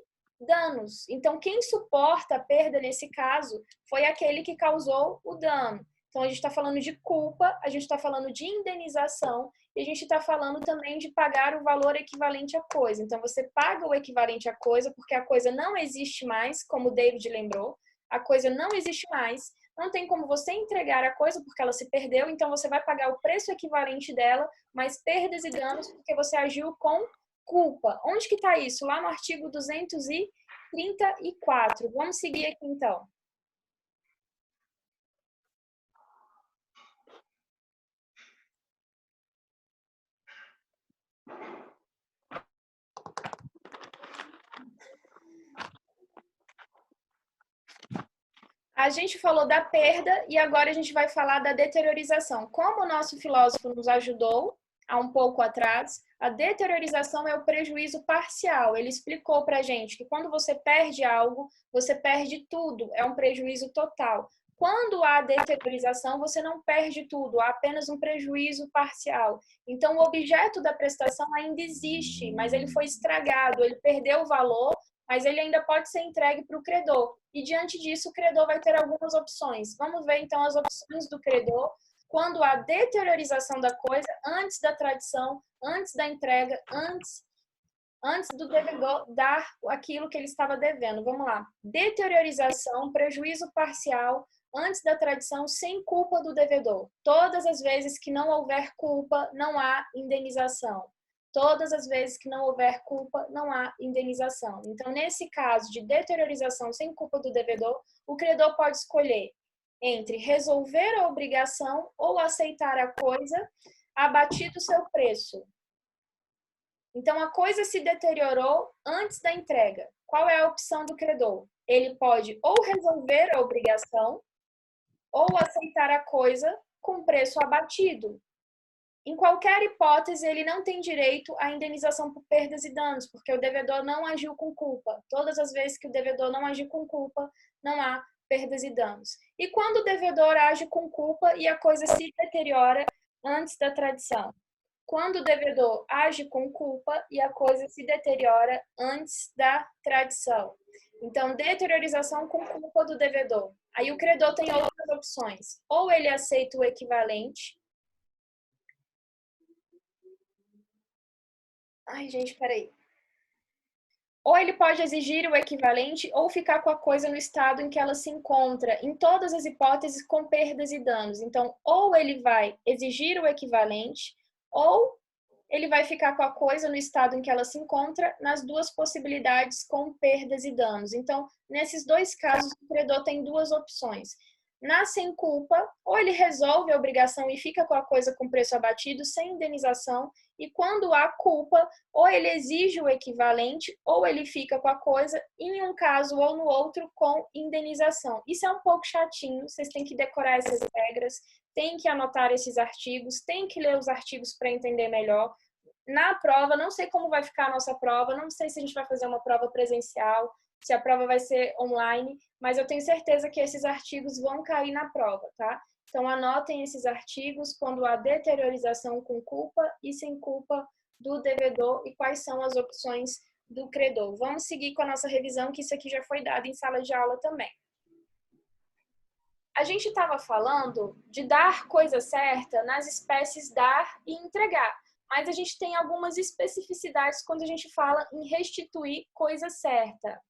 danos. Então, quem suporta a perda nesse caso foi aquele que causou o dano. Então, a gente está falando de culpa, a gente está falando de indenização e a gente está falando também de pagar o valor equivalente à coisa. Então, você paga o equivalente à coisa porque a coisa não existe mais, como o David lembrou, a coisa não existe mais, não tem como você entregar a coisa porque ela se perdeu, então você vai pagar o preço equivalente dela, mais perdas e danos porque você agiu com culpa. Onde que está isso? Lá no artigo 234. Vamos seguir aqui, então. A gente falou da perda e agora a gente vai falar da deteriorização. Como o nosso filósofo nos ajudou há um pouco atrás, a deteriorização é o prejuízo parcial. Ele explicou para a gente que quando você perde algo, você perde tudo, é um prejuízo total. Quando há deteriorização, você não perde tudo, há apenas um prejuízo parcial. Então, o objeto da prestação ainda existe, mas ele foi estragado, ele perdeu o valor, mas ele ainda pode ser entregue para o credor. E, diante disso, o credor vai ter algumas opções. Vamos ver, então, as opções do credor quando há deteriorização da coisa, antes da tradição, antes da entrega, antes do devedor dar aquilo que ele estava devendo. Vamos lá. Deteriorização, prejuízo parcial, antes da tradição, sem culpa do devedor. Todas as vezes que não houver culpa, não há indenização. Todas as vezes que não houver culpa, não há indenização. Então, nesse caso de deteriorização sem culpa do devedor, o credor pode escolher entre resolver a obrigação ou aceitar a coisa abatido o seu preço. Então, a coisa se deteriorou antes da entrega. Qual é a opção do credor? Ele pode ou resolver a obrigação ou aceitar a coisa com preço abatido. Em qualquer hipótese, ele não tem direito à indenização por perdas e danos, porque o devedor não agiu com culpa. Todas as vezes que o devedor não agir com culpa, não há perdas e danos. E quando o devedor age com culpa e a coisa se deteriora antes da tradição? Quando o devedor age com culpa e a coisa se deteriora antes da tradição. Então, deteriorização com culpa do devedor. Aí o credor tem outras opções. Ou ele aceita o equivalente. Ai, gente, peraí. Ou ele pode exigir o equivalente ou ficar com a coisa no estado em que ela se encontra, em todas as hipóteses com perdas e danos. Então, ou ele vai exigir o equivalente, ou ele vai ficar com a coisa no estado em que ela se encontra, nas duas possibilidades com perdas e danos. Então, nesses dois casos, o credor tem duas opções. Na sem culpa, ou ele resolve a obrigação e fica com a coisa com preço abatido, sem indenização, e quando há culpa, ou ele exige o equivalente, ou ele fica com a coisa, em um caso ou no outro, com indenização. Isso é um pouco chatinho, vocês têm que decorar essas regras, têm que anotar esses artigos, têm que ler os artigos para entender melhor. Na prova, não sei como vai ficar a nossa prova, não sei se a gente vai fazer uma prova presencial, se a prova vai ser online, mas eu tenho certeza que esses artigos vão cair na prova, tá? Então, anotem esses artigos quando há deteriorização com culpa e sem culpa do devedor e quais são as opções do credor. Vamos seguir com a nossa revisão, que isso aqui já foi dado em sala de aula também. A gente estava falando de dar coisa certa nas espécies dar e entregar, mas a gente tem algumas especificidades quando a gente fala em restituir coisa certa.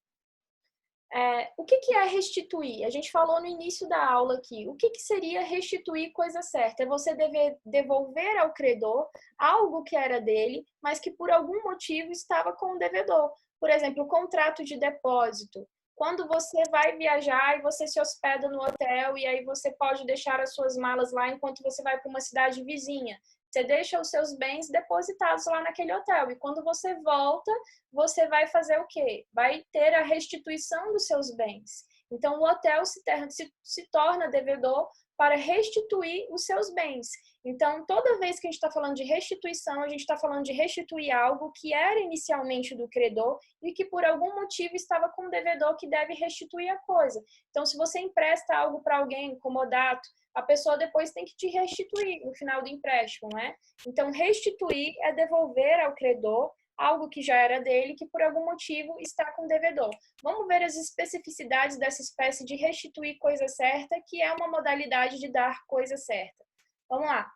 O que é restituir? A gente falou no início da aula aqui. O que seria restituir coisa certa? É você devolver ao credor algo que era dele, mas que por algum motivo estava com o devedor. Por exemplo, o contrato de depósito. Quando você vai viajar e você se hospeda no hotel e aí você pode deixar as suas malas lá enquanto você vai para uma cidade vizinha. Você deixa os seus bens depositados lá naquele hotel. E quando você volta, você vai fazer o quê? Vai ter a restituição dos seus bens. Então, o hotel se torna devedor para restituir os seus bens. Então, toda vez que a gente está falando de restituição, a gente está falando de restituir algo que era inicialmente do credor e que por algum motivo estava com o devedor que deve restituir a coisa. Então, se você empresta algo para alguém, comodato, a pessoa depois tem que te restituir no final do empréstimo, né? Então, restituir é devolver ao credor algo que já era dele, que por algum motivo está com o devedor. Vamos ver as especificidades dessa espécie de restituir coisa certa, que é uma modalidade de dar coisa certa. Vamos lá.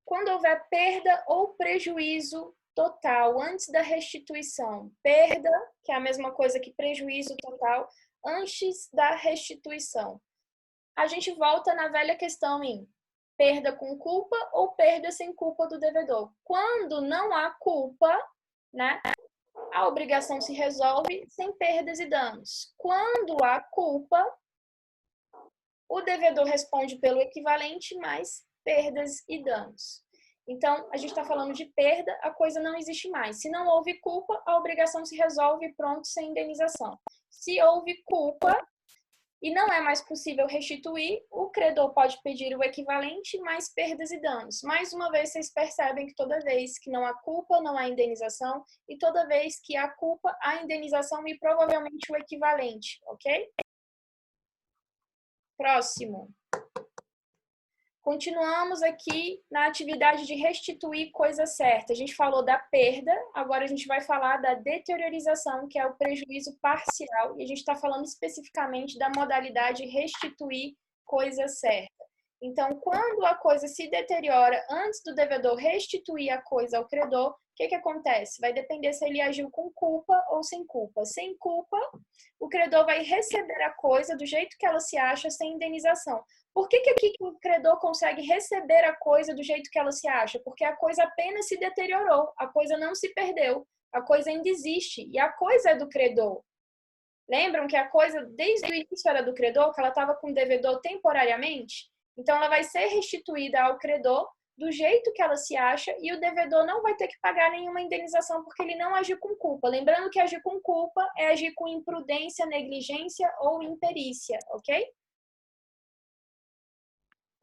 Quando houver perda ou prejuízo total antes da restituição, perda, que é a mesma coisa que prejuízo total, antes da restituição. A gente volta na velha questão em perda com culpa ou perda sem culpa do devedor. Quando não há culpa, né, a obrigação se resolve sem perdas e danos. Quando há culpa, o devedor responde pelo equivalente mais perdas e danos. Então, a gente está falando de perda, a coisa não existe mais. Se não houve culpa, a obrigação se resolve pronto, sem indenização. Se houve culpa e não é mais possível restituir, o credor pode pedir o equivalente mais perdas e danos. Mais uma vez, vocês percebem que toda vez que não há culpa, não há indenização, e toda vez que há culpa, há indenização e provavelmente o equivalente, ok? Próximo. Continuamos aqui na atividade de restituir coisa certa. A gente falou da perda, agora a gente vai falar da deteriorização, que é o prejuízo parcial, e a gente está falando especificamente da modalidade restituir coisa certa. Então, quando a coisa se deteriora antes do devedor restituir a coisa ao credor, o que acontece? Vai depender se ele agiu com culpa ou sem culpa. Sem culpa, o credor vai receber a coisa do jeito que ela se acha, sem indenização. Por que aqui o credor consegue receber a coisa do jeito que ela se acha? Porque a coisa apenas se deteriorou, a coisa não se perdeu, a coisa ainda existe e a coisa é do credor. Lembram que a coisa desde o início era do credor, que ela estava com o devedor temporariamente? Então ela vai ser restituída ao credor do jeito que ela se acha e o devedor não vai ter que pagar nenhuma indenização porque ele não agiu com culpa. Lembrando que agir com culpa é agir com imprudência, negligência ou imperícia, ok?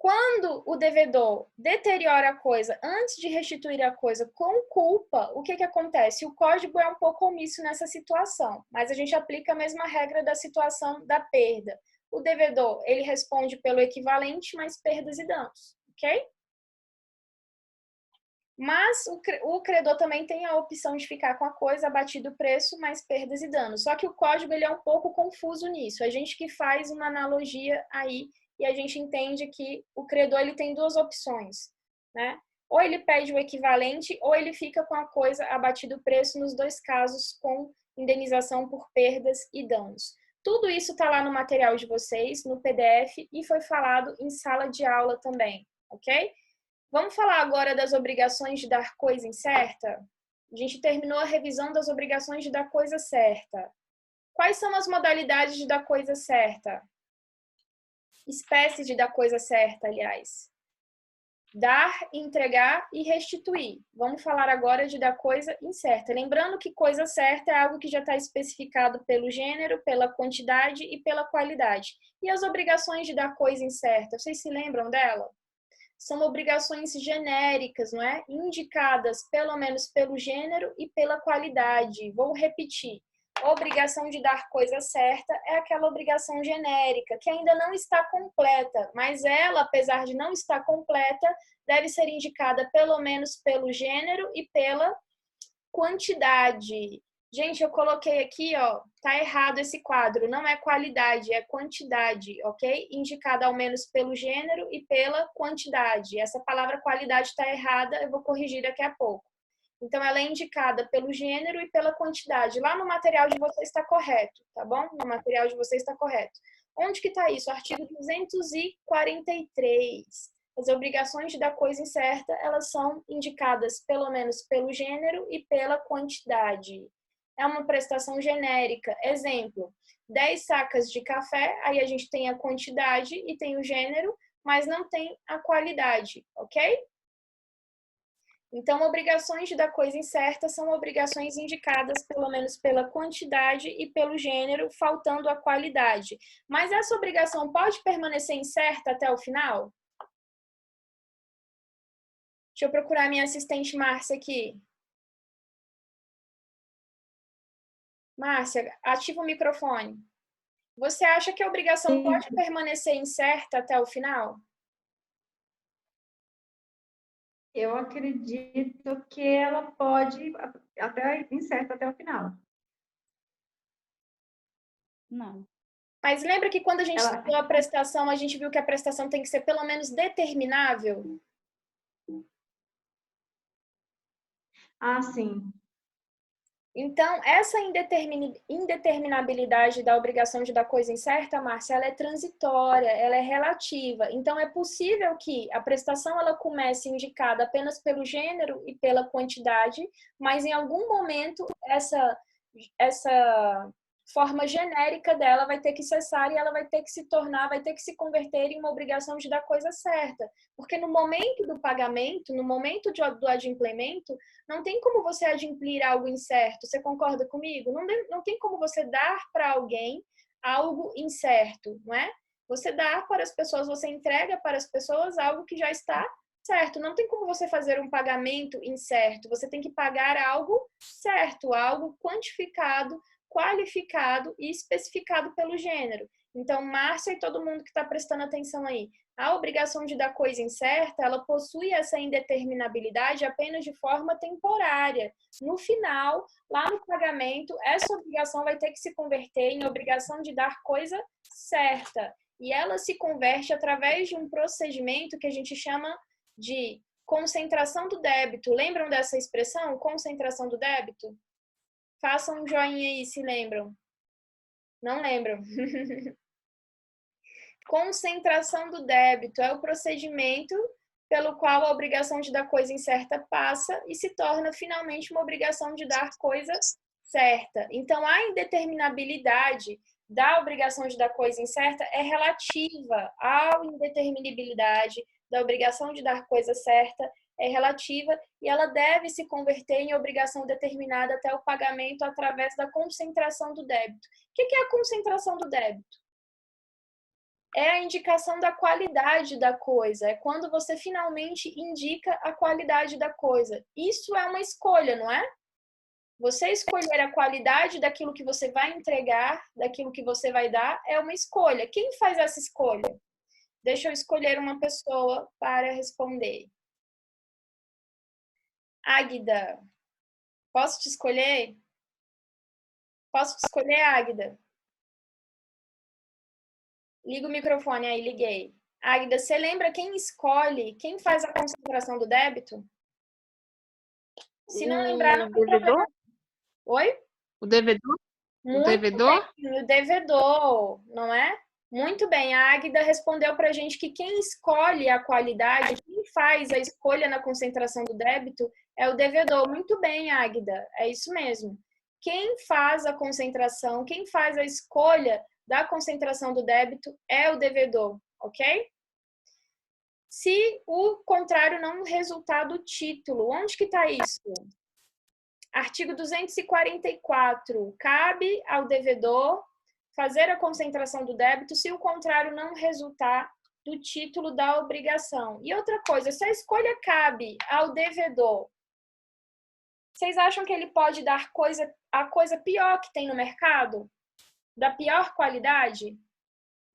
Quando o devedor deteriora a coisa antes de restituir a coisa com culpa, o que acontece? O código é um pouco omisso nessa situação, mas a gente aplica a mesma regra da situação da perda. O devedor, ele responde pelo equivalente mais perdas e danos, ok? Mas o credor também tem a opção de ficar com a coisa abatido o preço mais perdas e danos. Só que o código ele é um pouco confuso nisso. A gente que faz uma analogia aí e a gente entende que o credor ele tem duas opções, né? Ou ele pede o equivalente ou ele fica com a coisa abatido o preço, nos dois casos com indenização por perdas e danos. Tudo isso está lá no material de vocês, no PDF, e foi falado em sala de aula também, ok? Vamos falar agora das obrigações de dar coisa incerta? A gente terminou a revisão das obrigações de dar coisa certa. Quais são as modalidades de dar coisa certa? Espécies de dar coisa certa, aliás. Dar, entregar e restituir. Vamos falar agora de dar coisa incerta. Lembrando que coisa certa é algo que já está especificado pelo gênero, pela quantidade e pela qualidade. E as obrigações de dar coisa incerta, vocês se lembram dela? São obrigações genéricas, não é? Indicadas pelo menos pelo gênero e pela qualidade. Vou repetir. A obrigação de dar coisa certa é aquela obrigação genérica, que ainda não está completa, mas ela, apesar de não estar completa, deve ser indicada pelo menos pelo gênero e pela quantidade. Gente, eu coloquei aqui, ó, tá errado esse quadro, não é qualidade, é quantidade, ok? Indicada ao menos pelo gênero e pela quantidade. Essa palavra qualidade está errada, eu vou corrigir daqui a pouco. Então, ela é indicada pelo gênero e pela quantidade. Lá no material de vocês está correto, tá bom? No material de vocês está correto. Onde que está isso? Artigo 243. As obrigações de dar coisa incerta, elas são indicadas pelo menos pelo gênero e pela quantidade. É uma prestação genérica. Exemplo, 10 sacas de café, aí a gente tem a quantidade e tem o gênero, mas não tem a qualidade, ok? Então, obrigações de dar coisa incerta são obrigações indicadas pelo menos pela quantidade e pelo gênero, faltando a qualidade. Mas essa obrigação pode permanecer incerta até o final? Deixa eu procurar minha assistente Márcia aqui. Márcia, ativa o microfone. Você acha que a obrigação pode permanecer incerta até o final? Eu acredito que ela pode até incerta até o final. Não. Mas lembra que quando a gente estudou a prestação, a gente viu que a prestação tem que ser pelo menos determinável? Ah, sim. Então, essa indeterminabilidade da obrigação de dar coisa incerta, Márcia, ela é transitória, ela é relativa. Então, é possível que a prestação ela comece indicada apenas pelo gênero e pela quantidade, mas em algum momento essa forma genérica dela vai ter que cessar e ela vai ter que se tornar, vai ter que se converter em uma obrigação de dar coisa certa. Porque no momento do pagamento, no momento do adimplemento, não tem como você adimplir algo incerto. Você concorda comigo? Não tem como você dar para alguém algo incerto, não é? Você dá para as pessoas, você entrega para as pessoas algo que já está certo. Não tem como você fazer um pagamento incerto. Você tem que pagar algo certo, algo quantificado, qualificado e especificado pelo gênero. Então, Márcia e todo mundo que está prestando atenção aí, a obrigação de dar coisa incerta, ela possui essa indeterminabilidade apenas de forma temporária. No final, lá no pagamento, essa obrigação vai ter que se converter em obrigação de dar coisa certa. E ela se converte através de um procedimento que a gente chama de concentração do débito. Lembram dessa expressão? Concentração do débito? Façam um joinha aí se lembram. Não lembram. Concentração do débito é o procedimento pelo qual a obrigação de dar coisa incerta passa e se torna finalmente uma obrigação de dar coisa certa. Então, a indeterminabilidade da obrigação de dar coisa incerta é relativa à indeterminabilidade da obrigação de dar coisa certa, é relativa e ela deve se converter em obrigação determinada até o pagamento através da concentração do débito. O que é a concentração do débito? é a indicação da qualidade da coisa, é quando você finalmente indica a qualidade da coisa. Isso é uma escolha, não é? Você escolher a qualidade daquilo que você vai entregar, daquilo que você vai dar, é uma escolha. Quem faz essa escolha? Deixa eu escolher uma pessoa para responder. Águida, posso te escolher? Posso te escolher, Águida? Liga o microfone aí, liguei. Águida, você lembra quem escolhe, quem faz a concentração do débito? Se não lembrar, não tem problema. Oi? O devedor? Muito O devedor? bem, o devedor, não é? Muito bem, a Águida respondeu para a gente que quem escolhe a qualidade, quem faz a escolha na concentração do débito é o devedor. Muito bem, Águida, é isso mesmo. Quem faz a concentração, quem faz a escolha da concentração do débito é o devedor, ok? Se o contrário não resultar do título, onde que está isso? Artigo 244. Cabe ao devedor fazer a concentração do débito se o contrário não resultar do título da obrigação. E outra coisa, se a escolha cabe ao devedor, vocês acham que ele pode dar a coisa pior que tem no mercado? Da pior qualidade?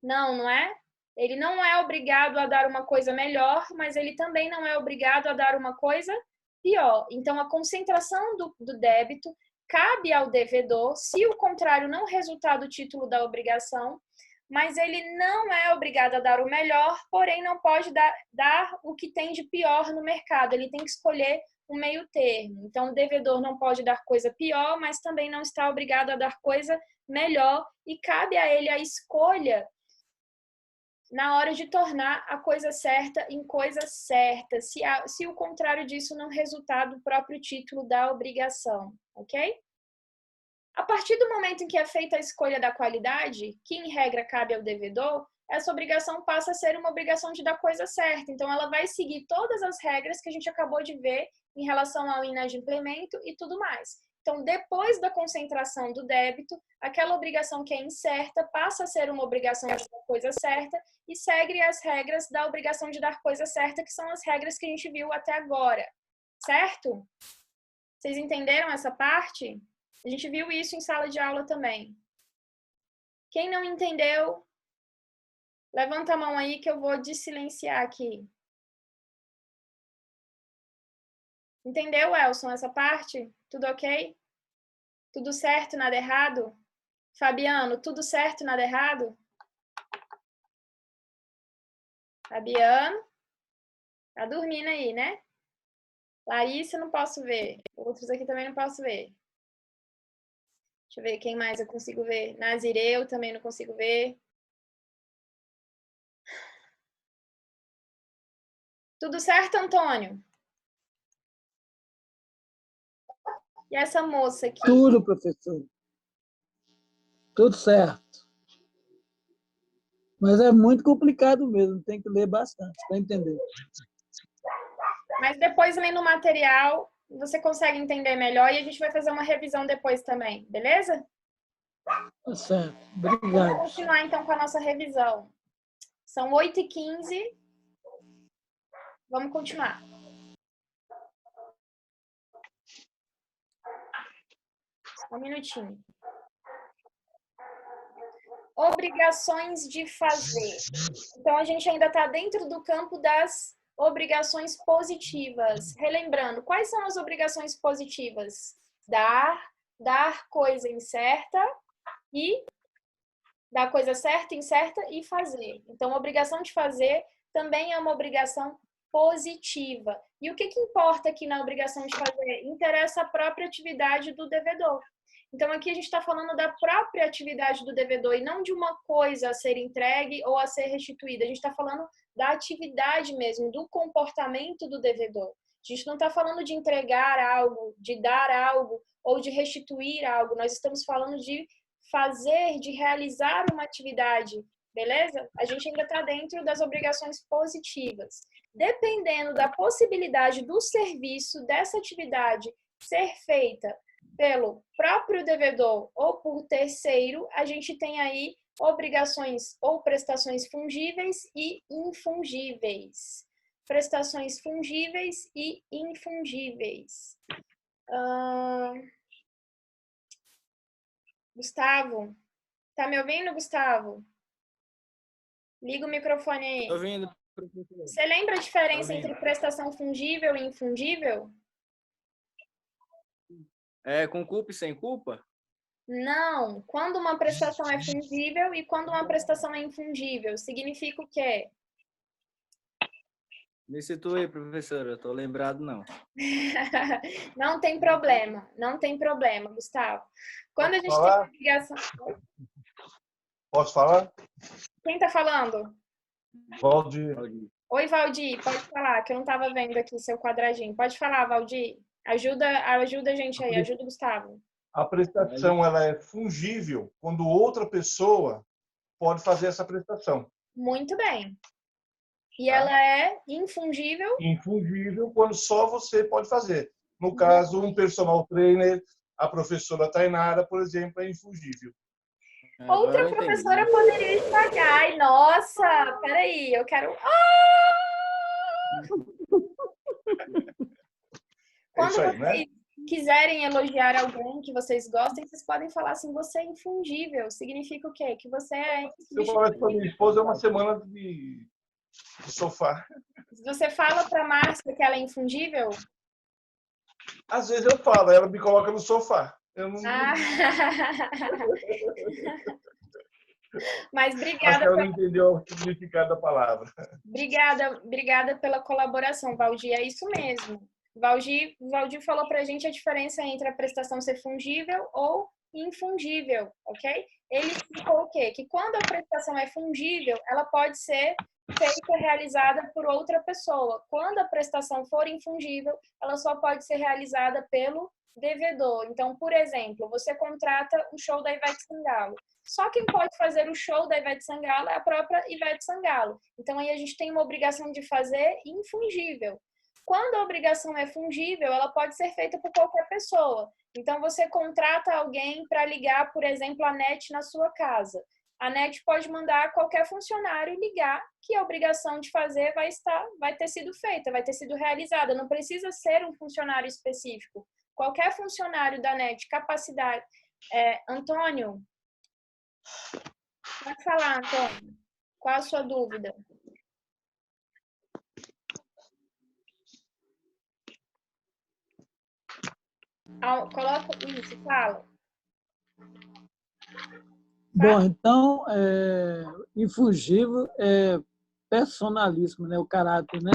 Não, não é? Ele não é obrigado a dar uma coisa melhor, mas ele também não é obrigado a dar uma coisa pior. Então, a concentração do débito cabe ao devedor, se o contrário não resultar do título da obrigação, mas ele não é obrigado a dar o melhor, porém não pode dar o que tem de pior no mercado. Ele tem que escolher um meio termo. Então, o devedor não pode dar coisa pior, mas também não está obrigado a dar coisa melhor, e cabe a ele a escolha na hora de tornar a coisa certa em coisa certa, se o contrário disso não resultar do próprio título da obrigação, ok? A partir do momento em que é feita a escolha da qualidade, que em regra cabe ao devedor, essa obrigação passa a ser uma obrigação de dar coisa certa. Então, ela vai seguir todas as regras que a gente acabou de ver em relação ao inadimplemento e tudo mais. Então, depois da concentração do débito, aquela obrigação que é incerta passa a ser uma obrigação de dar coisa certa e segue as regras da obrigação de dar coisa certa, que são as regras que a gente viu até agora. Certo? Vocês entenderam essa parte? A gente viu isso em sala de aula também. Quem não entendeu, levanta a mão aí que eu vou desilenciar aqui. Entendeu, Elson, essa parte? Tudo ok? Tudo certo, nada errado? Fabiano, tudo certo, nada errado? Fabiano, tá dormindo aí, né? Larissa, não posso ver. Outros aqui também não posso ver. Deixa eu ver quem mais eu consigo ver. Nazireu também não consigo ver. Tudo certo, Antônio? E essa moça aqui? Tudo, professor. Tudo certo. Mas é muito complicado mesmo, tem que ler bastante para entender. Mas depois, lendo o material, você consegue entender melhor e a gente vai fazer uma revisão depois também, beleza? Tá certo. Obrigado. Vamos continuar, então, com a nossa revisão. São 8h15. Vamos continuar. Só um minutinho. Obrigações de fazer. Então, a gente ainda está dentro do campo das obrigações positivas. Relembrando, quais são as obrigações positivas? Dar coisa incerta e dar coisa certa, incerta e fazer. Então, a obrigação de fazer também é uma obrigação positiva. E o que importa aqui na obrigação de fazer? Interessa a própria atividade do devedor. Então, aqui a gente está falando da própria atividade do devedor e não de uma coisa a ser entregue ou a ser restituída. A gente está falando da atividade mesmo, do comportamento do devedor. A gente não está falando de entregar algo, de dar algo ou de restituir algo. Nós estamos falando de fazer, de realizar uma atividade, beleza? A gente ainda está dentro das obrigações positivas. Dependendo da possibilidade do serviço, dessa atividade ser feita pelo próprio devedor ou por terceiro, a gente tem aí obrigações ou prestações fungíveis e infungíveis. Prestações fungíveis e infungíveis. Gustavo, tá me ouvindo, Gustavo? Liga o microfone aí. Tô ouvindo. Você lembra a diferença entre prestação fungível e infungível? É com culpa e sem culpa? Não. Quando uma prestação é fungível e quando uma prestação é infungível, significa o quê? Me situa aí, professora. Eu tô lembrado, não. Não tem problema. Não tem problema, Gustavo. Quando a gente tem falar? obrigação... Posso falar? Quem tá falando? Valdir. Oi, Valdir. Pode falar, que eu não tava vendo aqui seu quadradinho. Pode falar, Valdir. Ajuda a gente aí. Ajuda o Gustavo. A prestação ela é fungível quando outra pessoa pode fazer essa prestação. Muito bem. E Tá. ela é infungível? Infungível quando só você pode fazer. No caso, um personal trainer, a professora Tainara, por exemplo, é infungível. Outra professora poderia estragar. Ai, nossa, peraí, eu quero... Quando isso aí, vocês né? quiserem elogiar alguém que vocês gostem, vocês podem falar assim, você é infungível. Significa o quê? Que você é... Se eu falar para minha esposa, é uma semana de sofá. Você fala para Márcia que ela é infungível? Às vezes eu falo, ela me coloca no sofá. Eu não... Mas Acho obrigada. que ela não entendeu o significado da palavra. Obrigada pela colaboração, Valdir. É isso mesmo. Valdir falou para a gente a diferença entre a prestação ser fungível ou infungível, ok? Ele explicou o quê? Que quando a prestação é fungível, ela pode ser feita, realizada por outra pessoa. Quando a prestação for infungível, ela só pode ser realizada pelo devedor. Então, por exemplo, você contrata o show da Ivete Sangalo. Só quem pode fazer o show da Ivete Sangalo é a própria Ivete Sangalo. Então, aí a gente tem uma obrigação de fazer infungível. Quando a obrigação é fungível, ela pode ser feita por qualquer pessoa. Então, você contrata alguém para ligar, por exemplo, a NET na sua casa. A NET pode mandar qualquer funcionário ligar que a obrigação de fazer vai ter sido feita, vai ter sido realizada. Não precisa ser um funcionário específico. Qualquer funcionário da NET, capacidade... Antônio, pode falar, Antônio. Qual a sua dúvida? Coloca isso, fala. Bom, então, infungível é personalíssimo, né? O caráter, né?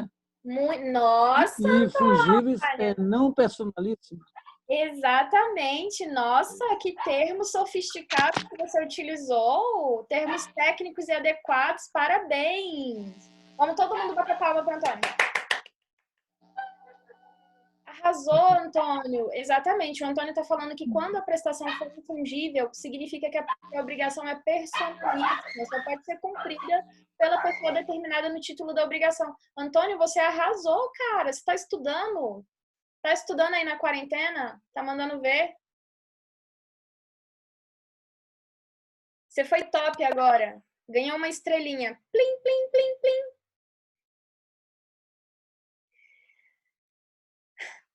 Nossa! E infungíveis é não personalíssimo. Exatamente. Nossa, que termo sofisticado que você utilizou. Termos técnicos e adequados. Parabéns. Vamos todo mundo bater palma para o Antônio. Arrasou, Antônio. Exatamente. O Antônio está falando que quando a prestação for infungível, significa que a obrigação é personalíssima, só pode ser cumprida pela pessoa determinada no título da obrigação. Antônio, você arrasou, cara. Você está estudando? Tá estudando aí na quarentena? Tá mandando ver? Você foi top agora. Ganhou uma estrelinha. Plim, plim, plim, plim.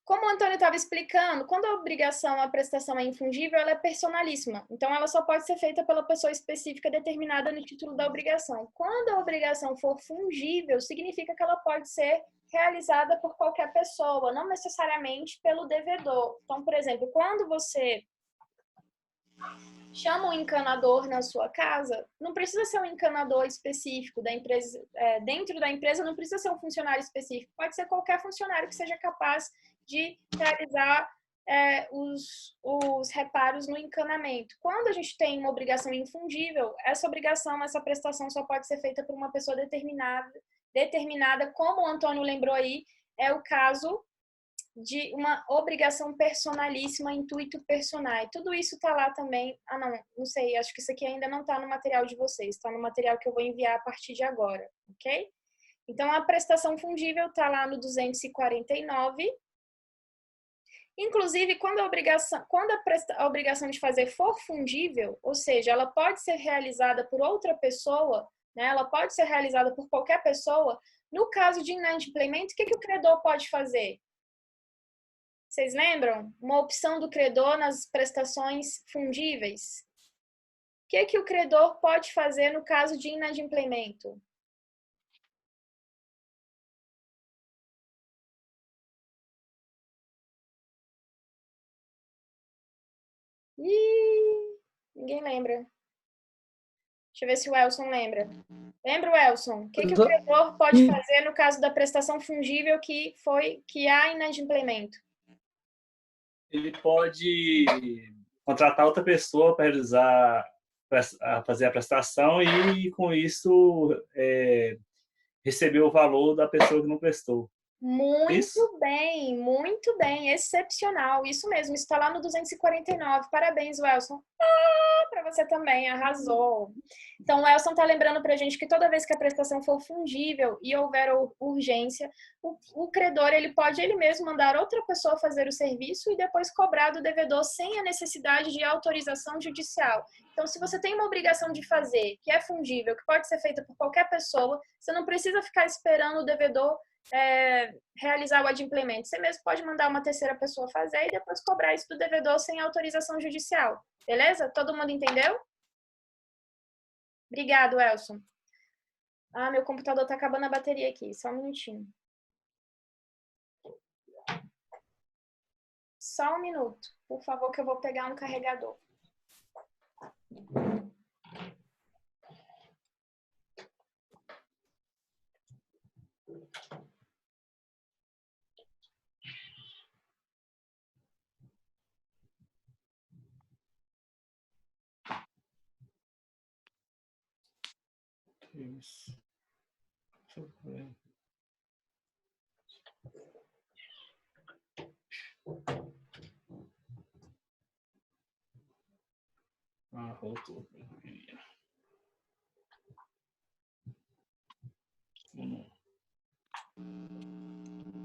Como o Antônio estava explicando, quando a prestação é infungível, ela é personalíssima. Então, ela só pode ser feita pela pessoa específica determinada no título da obrigação. Quando a obrigação for fungível, significa que ela pode ser realizada por qualquer pessoa, não necessariamente pelo devedor. Então, por exemplo, quando você chama um encanador na sua casa, não precisa ser um encanador específico da empresa, dentro da empresa não precisa ser um funcionário específico, pode ser qualquer funcionário que seja capaz de realizar os reparos no encanamento. Quando a gente tem uma obrigação infungível, essa prestação só pode ser feita por uma pessoa determinada, como o Antônio lembrou aí, é o caso de uma obrigação personalíssima, intuito personae. Tudo isso está lá também. Não sei, acho que isso aqui ainda não está no material de vocês, está no material que eu vou enviar a partir de agora, ok? Então, a prestação fungível está lá no 249. Inclusive, quando a obrigação de fazer for fungível, ou seja, ela pode ser realizada por outra pessoa, né? Ela pode ser realizada por qualquer pessoa. No caso de inadimplemento, o que o credor pode fazer? Vocês lembram? Uma opção do credor nas prestações fungíveis. O que o credor pode fazer no caso de inadimplemento? Ih, ninguém lembra. Deixa eu ver se o Elson lembra. Lembra, Elson? O que o credor pode fazer no caso da prestação fungível que há inadimplemento? Ele pode contratar outra pessoa para realizar, para fazer a prestação e, com isso, receber o valor da pessoa que não prestou. Muito bem, excepcional, isso mesmo, está lá no 249, parabéns, Welson. Para você também, arrasou. Então, o Elson está lembrando para a gente que toda vez que a prestação for fungível e houver urgência, o credor ele pode ele mesmo mandar outra pessoa fazer o serviço e depois cobrar do devedor sem a necessidade de autorização judicial. Então, se você tem uma obrigação de fazer, que é fungível, que pode ser feita por qualquer pessoa, você não precisa ficar esperando o devedor realizar o adimplemento. Você mesmo pode mandar uma terceira pessoa fazer e depois cobrar isso do devedor sem autorização judicial. Beleza? Todo mundo entendeu? Obrigado, Elson. Ah, meu computador tá acabando a bateria aqui. Só um minutinho. Só um minuto. Por favor, que eu vou pegar um carregador. Isso. Deixa eu ver. Voltou.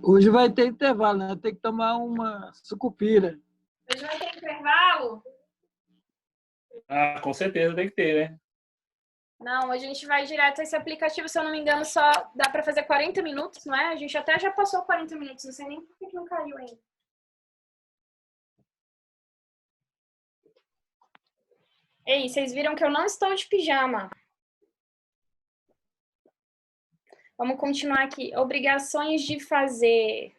Hoje vai ter intervalo, né? Tem que tomar uma sucupira. Hoje vai ter intervalo? Ah, com certeza tem que ter, né? Não, a gente vai direto a esse aplicativo, se eu não me engano, só dá para fazer 40 minutos, não é? A gente até já passou 40 minutos, não sei nem por que não caiu ainda. Ei, vocês viram que eu não estou de pijama. Vamos continuar aqui. Obrigações de fazer.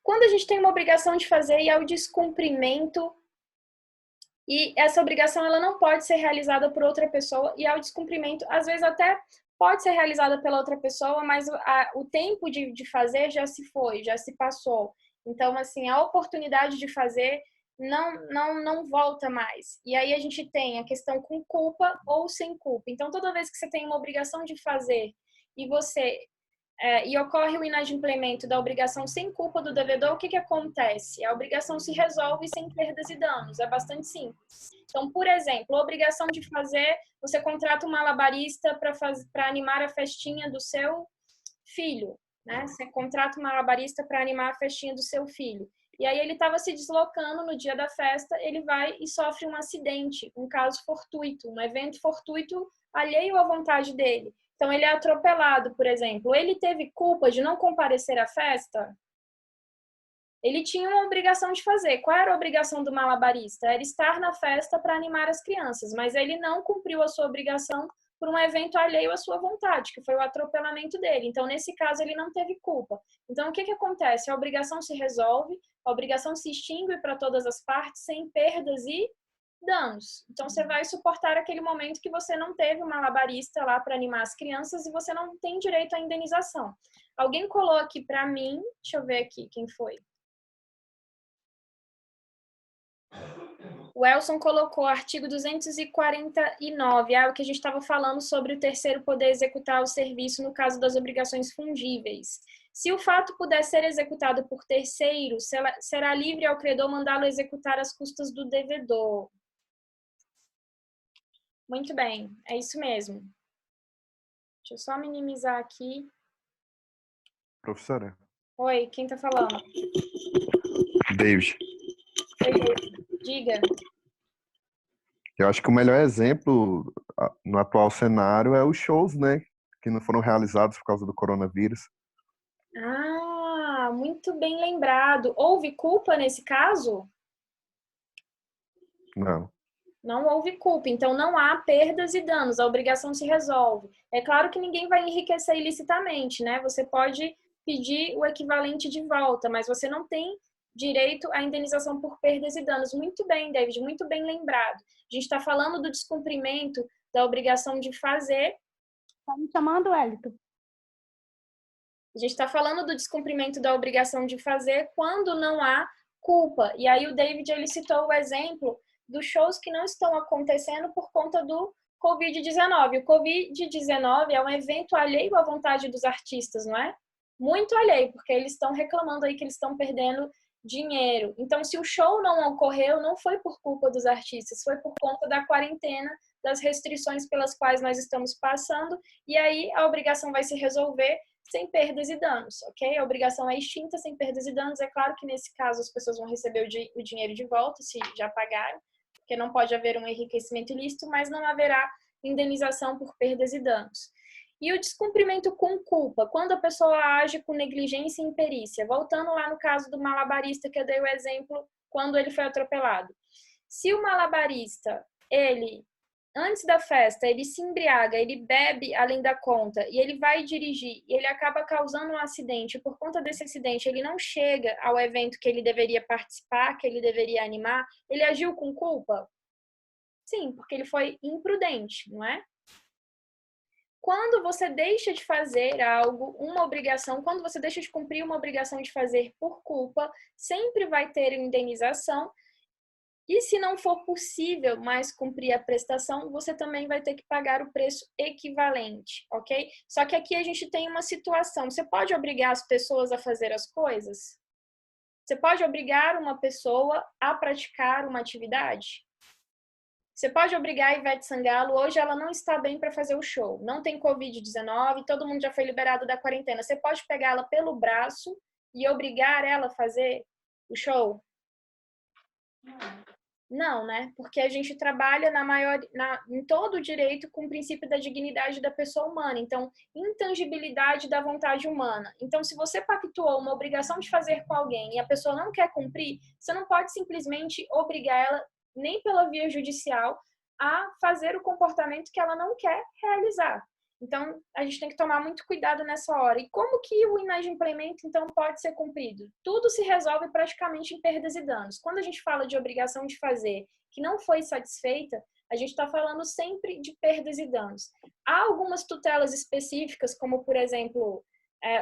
Quando a gente tem uma obrigação de fazer e é o descumprimento, e essa obrigação ela não pode ser realizada por outra pessoa, e é o descumprimento, às vezes até pode ser realizada pela outra pessoa, mas o tempo de fazer já se foi, já se passou. Então, assim, a oportunidade de fazer não volta mais. E aí a gente tem a questão com culpa ou sem culpa. Então, toda vez que você tem uma obrigação de fazer e ocorre o inadimplemento da obrigação sem culpa do devedor, o que acontece? A obrigação se resolve sem perdas e danos, é bastante simples. Então, por exemplo, a obrigação de fazer, você contrata um malabarista para animar a festinha do seu filho, né? Você contrata um malabarista para animar a festinha do seu filho. E aí ele estava se deslocando no dia da festa, ele vai e sofre um acidente, um caso fortuito, um evento fortuito alheio à vontade dele. Então, ele é atropelado, por exemplo. Ele teve culpa de não comparecer à festa? Ele tinha uma obrigação de fazer. Qual era a obrigação do malabarista? Era estar na festa para animar as crianças, mas ele não cumpriu a sua obrigação por um evento alheio à sua vontade, que foi o atropelamento dele. Então, nesse caso, ele não teve culpa. Então, o que acontece? A obrigação se resolve, a obrigação se extingue para todas as partes, sem perdas e danos. Então, você vai suportar aquele momento que você não teve um malabarista lá para animar as crianças e você não tem direito à indenização. Alguém colou aqui para mim, deixa eu ver aqui quem foi. O Elson colocou artigo 249, o que a gente estava falando sobre o terceiro poder executar o serviço no caso das obrigações fungíveis. Se o fato puder ser executado por terceiro, será livre ao credor mandá-lo executar às custas do devedor. Muito bem, é isso mesmo. Deixa eu só minimizar aqui. Professora? Oi, quem tá falando? David. Oi, David. Diga. Eu acho que o melhor exemplo no atual cenário é os shows, né? Que não foram realizados por causa do coronavírus. Ah, muito bem lembrado. Houve culpa nesse caso? Não. Não houve culpa, então não há perdas e danos, a obrigação se resolve. É claro que ninguém vai enriquecer ilicitamente, né? Você pode pedir o equivalente de volta, mas você não tem direito à indenização por perdas e danos. Muito bem, David, muito bem lembrado. A gente está falando do descumprimento da obrigação de fazer. Tá me chamando, Wellington? A gente está falando do descumprimento da obrigação de fazer quando não há culpa. E aí o David, ele citou o exemplo dos shows que não estão acontecendo por conta do Covid-19. O Covid-19 é um evento alheio à vontade dos artistas, não é? Muito alheio, porque eles estão reclamando aí que eles estão perdendo dinheiro. Então, se o show não ocorreu, não foi por culpa dos artistas, foi por conta da quarentena, das restrições pelas quais nós estamos passando, e aí a obrigação vai se resolver sem perdas e danos, ok? A obrigação é extinta sem perdas e danos. É claro que nesse caso as pessoas vão receber o dinheiro de volta, se já pagaram, porque não pode haver um enriquecimento ilícito, mas não haverá indenização por perdas e danos. E o descumprimento com culpa, quando a pessoa age com negligência e imperícia. Voltando lá no caso do malabarista, que eu dei o exemplo, quando ele foi atropelado. Se o malabarista, ele, antes da festa, ele se embriaga, ele bebe além da conta e ele vai dirigir e ele acaba causando um acidente. Por conta desse acidente, ele não chega ao evento que ele deveria participar, que ele deveria animar. Ele agiu com culpa? Sim, porque ele foi imprudente, não é? Quando você deixa de fazer algo, uma obrigação, quando você deixa de cumprir uma obrigação de fazer por culpa, sempre vai ter indenização. E se não for possível mais cumprir a prestação, você também vai ter que pagar o preço equivalente, ok? Só que aqui a gente tem uma situação. Você pode obrigar as pessoas a fazer as coisas? Você pode obrigar uma pessoa a praticar uma atividade? Você pode obrigar a Ivete Sangalo, hoje ela não está bem para fazer o show. Não tem Covid-19, todo mundo já foi liberado da quarentena. Você pode pegá-la pelo braço e obrigar ela a fazer o show? Não, né? Porque a gente trabalha em todo o direito com o princípio da dignidade da pessoa humana. Então, intangibilidade da vontade humana. Então, se você pactuou uma obrigação de fazer com alguém e a pessoa não quer cumprir, você não pode simplesmente obrigar ela, nem pela via judicial, a fazer o comportamento que ela não quer realizar. Então, a gente tem que tomar muito cuidado nessa hora. E como que o inadimplemento, então, pode ser cumprido? Tudo se resolve praticamente em perdas e danos. Quando a gente fala de obrigação de fazer que não foi satisfeita, a gente está falando sempre de perdas e danos. Há algumas tutelas específicas, como, por exemplo,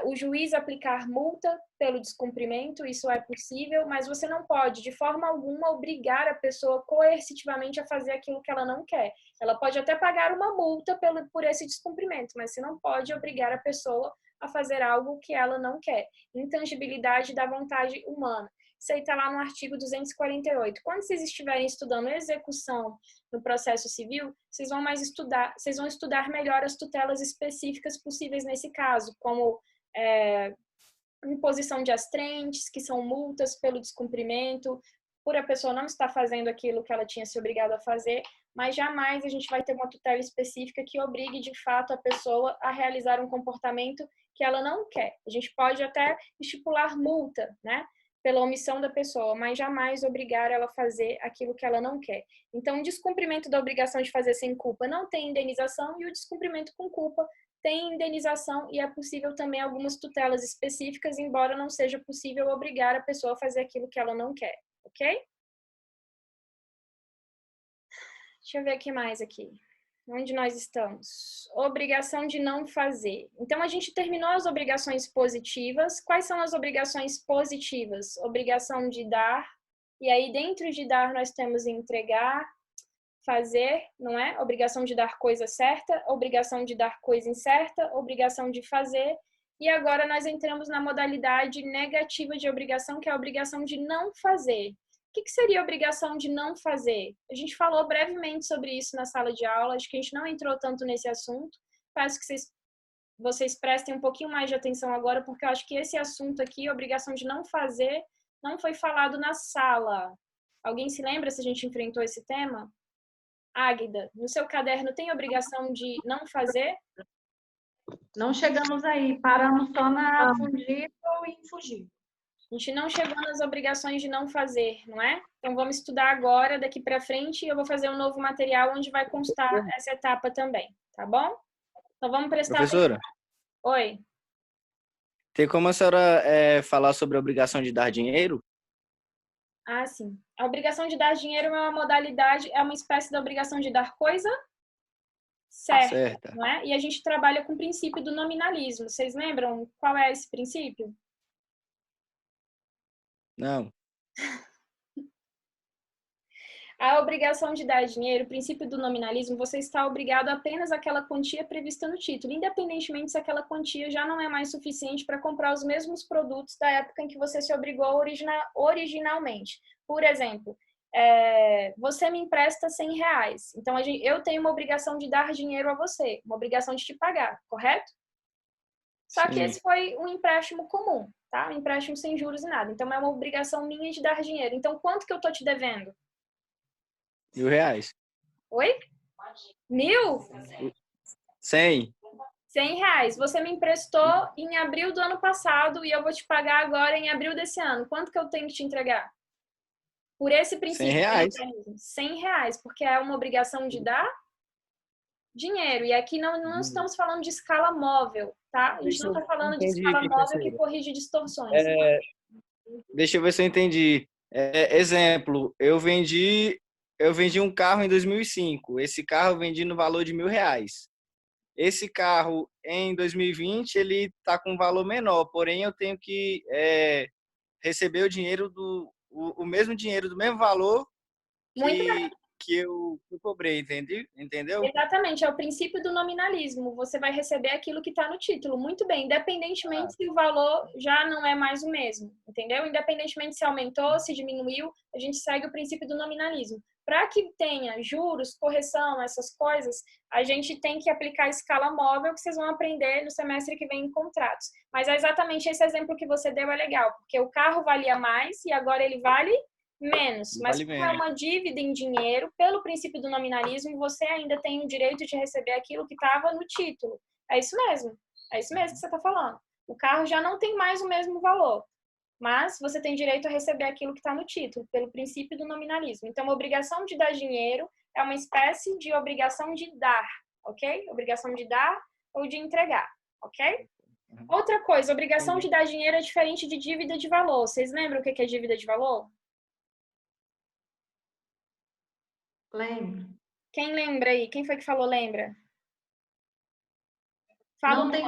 o juiz aplicar multa pelo descumprimento, isso é possível, mas você não pode, de forma alguma, obrigar a pessoa coercitivamente a fazer aquilo que ela não quer. Ela pode até pagar uma multa por esse descumprimento, mas você não pode obrigar a pessoa a fazer algo que ela não quer. Intangibilidade da vontade humana. Isso aí está lá no artigo 248. Quando vocês estiverem estudando execução no processo civil, vocês vão estudar melhor as tutelas específicas possíveis nesse caso, como imposição de astrentes, que são multas pelo descumprimento, por a pessoa não estar fazendo aquilo que ela tinha se obrigado a fazer, mas jamais a gente vai ter uma tutela específica que obrigue, de fato, a pessoa a realizar um comportamento que ela não quer. A gente pode até estipular multa, né, pela omissão da pessoa, mas jamais obrigar ela a fazer aquilo que ela não quer. Então, o descumprimento da obrigação de fazer sem culpa não tem indenização e o descumprimento com culpa tem indenização e é possível também algumas tutelas específicas, embora não seja possível obrigar a pessoa a fazer aquilo que ela não quer, ok? Deixa eu ver o que mais aqui. Onde nós estamos? Obrigação de não fazer. Então, a gente terminou as obrigações positivas. Quais são as obrigações positivas? Obrigação de dar. E aí, dentro de dar, nós temos entregar, fazer, não é? Obrigação de dar coisa certa, obrigação de dar coisa incerta, obrigação de fazer. E agora nós entramos na modalidade negativa de obrigação, que é a obrigação de não fazer. O que seria a obrigação de não fazer? A gente falou brevemente sobre isso na sala de aula, acho que a gente não entrou tanto nesse assunto. Peço que vocês vocês prestem um pouquinho mais de atenção agora, porque eu acho que esse assunto aqui, obrigação de não fazer, não foi falado na sala. Alguém se lembra se a gente enfrentou esse tema? Águida, no seu caderno tem obrigação de não fazer? Não chegamos aí, paramos só na fugir ou infugir. A gente não chegou nas obrigações de não fazer, não é? Então vamos estudar agora, daqui para frente, e eu vou fazer um novo material onde vai constar essa etapa também, tá bom? Então vamos prestar Professora, atenção. Oi. tem como a senhora falar sobre a obrigação de dar dinheiro? Ah, sim. A obrigação de dar dinheiro é uma modalidade, é uma espécie de obrigação de dar coisa certa, não é? E a gente trabalha com o princípio do nominalismo. Vocês lembram qual é esse princípio? Não. A obrigação de dar dinheiro, o princípio do nominalismo, você está obrigado apenas àquela quantia prevista no título, independentemente se aquela quantia já não é mais suficiente para comprar os mesmos produtos da época em que você se obrigou originalmente. Por exemplo, você me empresta R$100, então eu tenho uma obrigação de dar dinheiro a você, uma obrigação de te pagar, correto? Só que esse foi um empréstimo comum, tá? Um empréstimo sem juros e nada. Então, é uma obrigação minha de dar dinheiro. Então, quanto que eu tô te devendo? R$1.000. Oi? 1.000? 100. R$100. Você me emprestou em abril do ano passado e eu vou te pagar agora em abril desse ano. Quanto que eu tenho que te entregar? Por esse princípio. R$100, porque é uma obrigação de dar dinheiro. E aqui não estamos falando de escala móvel, tá? A gente não está falando de escala móvel que corrige distorções. Deixa eu ver se eu entendi. Exemplo, eu vendi um carro em 2005. Esse carro eu vendi no valor de R$1.000. Esse carro, em 2020, ele está com um valor menor, porém eu tenho que receber o dinheiro o mesmo dinheiro do mesmo valor que eu cobrei, entendeu? Exatamente, é o princípio do nominalismo. Você vai receber aquilo que está no título. Muito bem, independentemente se o valor já não é mais o mesmo, entendeu? Independentemente se aumentou, se diminuiu, a gente segue o princípio do nominalismo. Para que tenha juros, correção, essas coisas, a gente tem que aplicar a escala móvel, que vocês vão aprender no semestre que vem em contratos. Mas é exatamente esse exemplo que você deu é legal, porque o carro valia mais e agora ele vale menos. Mas como é uma dívida em dinheiro, pelo princípio do nominalismo, você ainda tem o direito de receber aquilo que estava no título. É isso mesmo. É isso mesmo que você está falando. O carro já não tem mais o mesmo valor, mas você tem direito a receber aquilo que está no título, pelo princípio do nominalismo. Então, a obrigação de dar dinheiro é uma espécie de obrigação de dar, ok? Obrigação de dar ou de entregar, ok? Outra coisa, obrigação de dar dinheiro é diferente de dívida de valor. Vocês lembram o que é dívida de valor? Lembro. Quem lembra aí? Quem foi que falou lembra? Não tem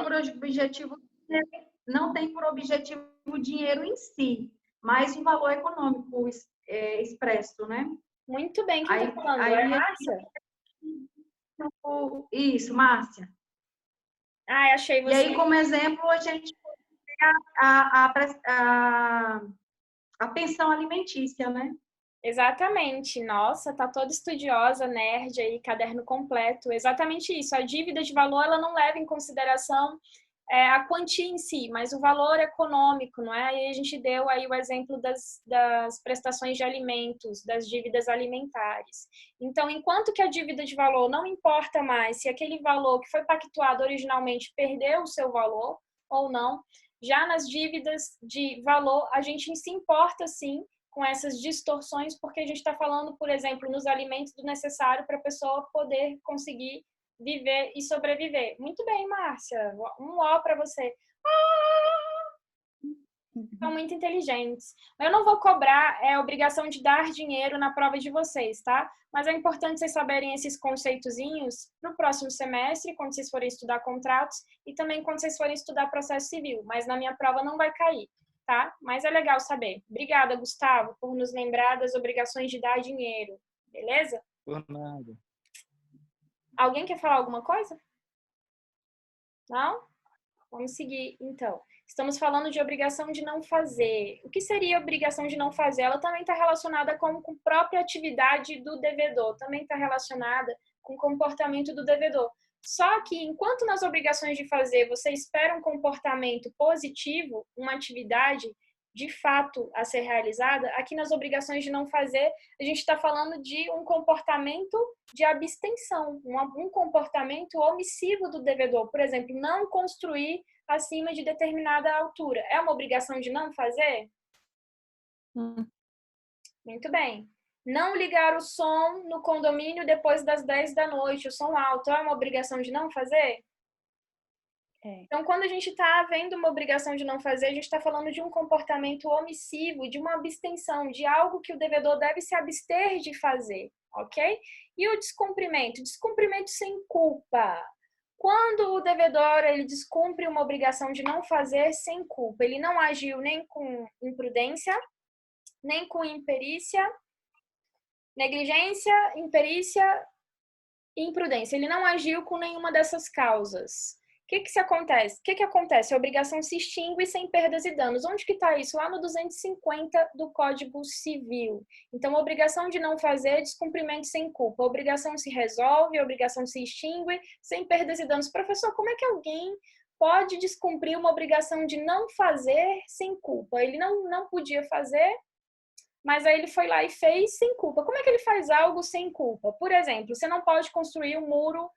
por objetivo o dinheiro em si, mas um valor econômico expresso, né? Muito bem, quem está falando? É Márcia? Isso, Márcia. Achei você. E aí, como exemplo, a gente pode a pensão alimentícia, né? Exatamente. Nossa, tá toda estudiosa, nerd aí, caderno completo. Exatamente isso. A dívida de valor, ela não leva em consideração a quantia em si, mas o valor econômico, não é? Aí a gente deu aí o exemplo das prestações de alimentos, das dívidas alimentares. Então, enquanto que a dívida de valor não importa mais se aquele valor que foi pactuado originalmente perdeu o seu valor ou não, já nas dívidas de valor, a gente se importa sim com essas distorções, porque a gente está falando, por exemplo, nos alimentos do necessário para a pessoa poder conseguir viver e sobreviver. Muito bem, Márcia. Um ó para você. São muito inteligentes. Eu não vou cobrar a obrigação de dar dinheiro na prova de vocês, tá? Mas é importante vocês saberem esses conceitozinhos para o próximo semestre, quando vocês forem estudar contratos, e também quando vocês forem estudar processo civil. Mas na minha prova não vai cair. Tá? Mas é legal saber. Obrigada, Gustavo, por nos lembrar das obrigações de dar dinheiro. Beleza? Por nada. Alguém quer falar alguma coisa? Não? Vamos seguir, então. Estamos falando de obrigação de não fazer. O que seria obrigação de não fazer? Ela também está relacionada com a própria atividade do devedor. Também está relacionada com o comportamento do devedor. Só que, enquanto nas obrigações de fazer você espera um comportamento positivo, uma atividade de fato a ser realizada, aqui nas obrigações de não fazer, a gente está falando de um comportamento de abstenção, um comportamento omissivo do devedor. Por exemplo, não construir acima de determinada altura. É uma obrigação de não fazer? Muito bem. Não ligar o som no condomínio depois das 10 da noite, o som alto, é uma obrigação de não fazer? Então, quando a gente está vendo uma obrigação de não fazer, a gente está falando de um comportamento omissivo, de uma abstenção, de algo que o devedor deve se abster de fazer, ok? E o descumprimento? Descumprimento sem culpa. Quando o devedor ele descumpre uma obrigação de não fazer sem culpa, ele não agiu nem com imprudência, nem com imperícia, negligência, imperícia e imprudência. Ele não agiu com nenhuma dessas causas. O que acontece? O que acontece? A obrigação se extingue sem perdas e danos. Onde que está isso? Lá no 250 do Código Civil. Então, a obrigação de não fazer, descumprimento sem culpa. A obrigação se resolve, a obrigação se extingue sem perdas e danos. Professor, como é que alguém pode descumprir uma obrigação de não fazer sem culpa? Ele não podia fazer, mas aí ele foi lá e fez sem culpa. Como é que ele faz algo sem culpa? Por exemplo, você não pode construir um muro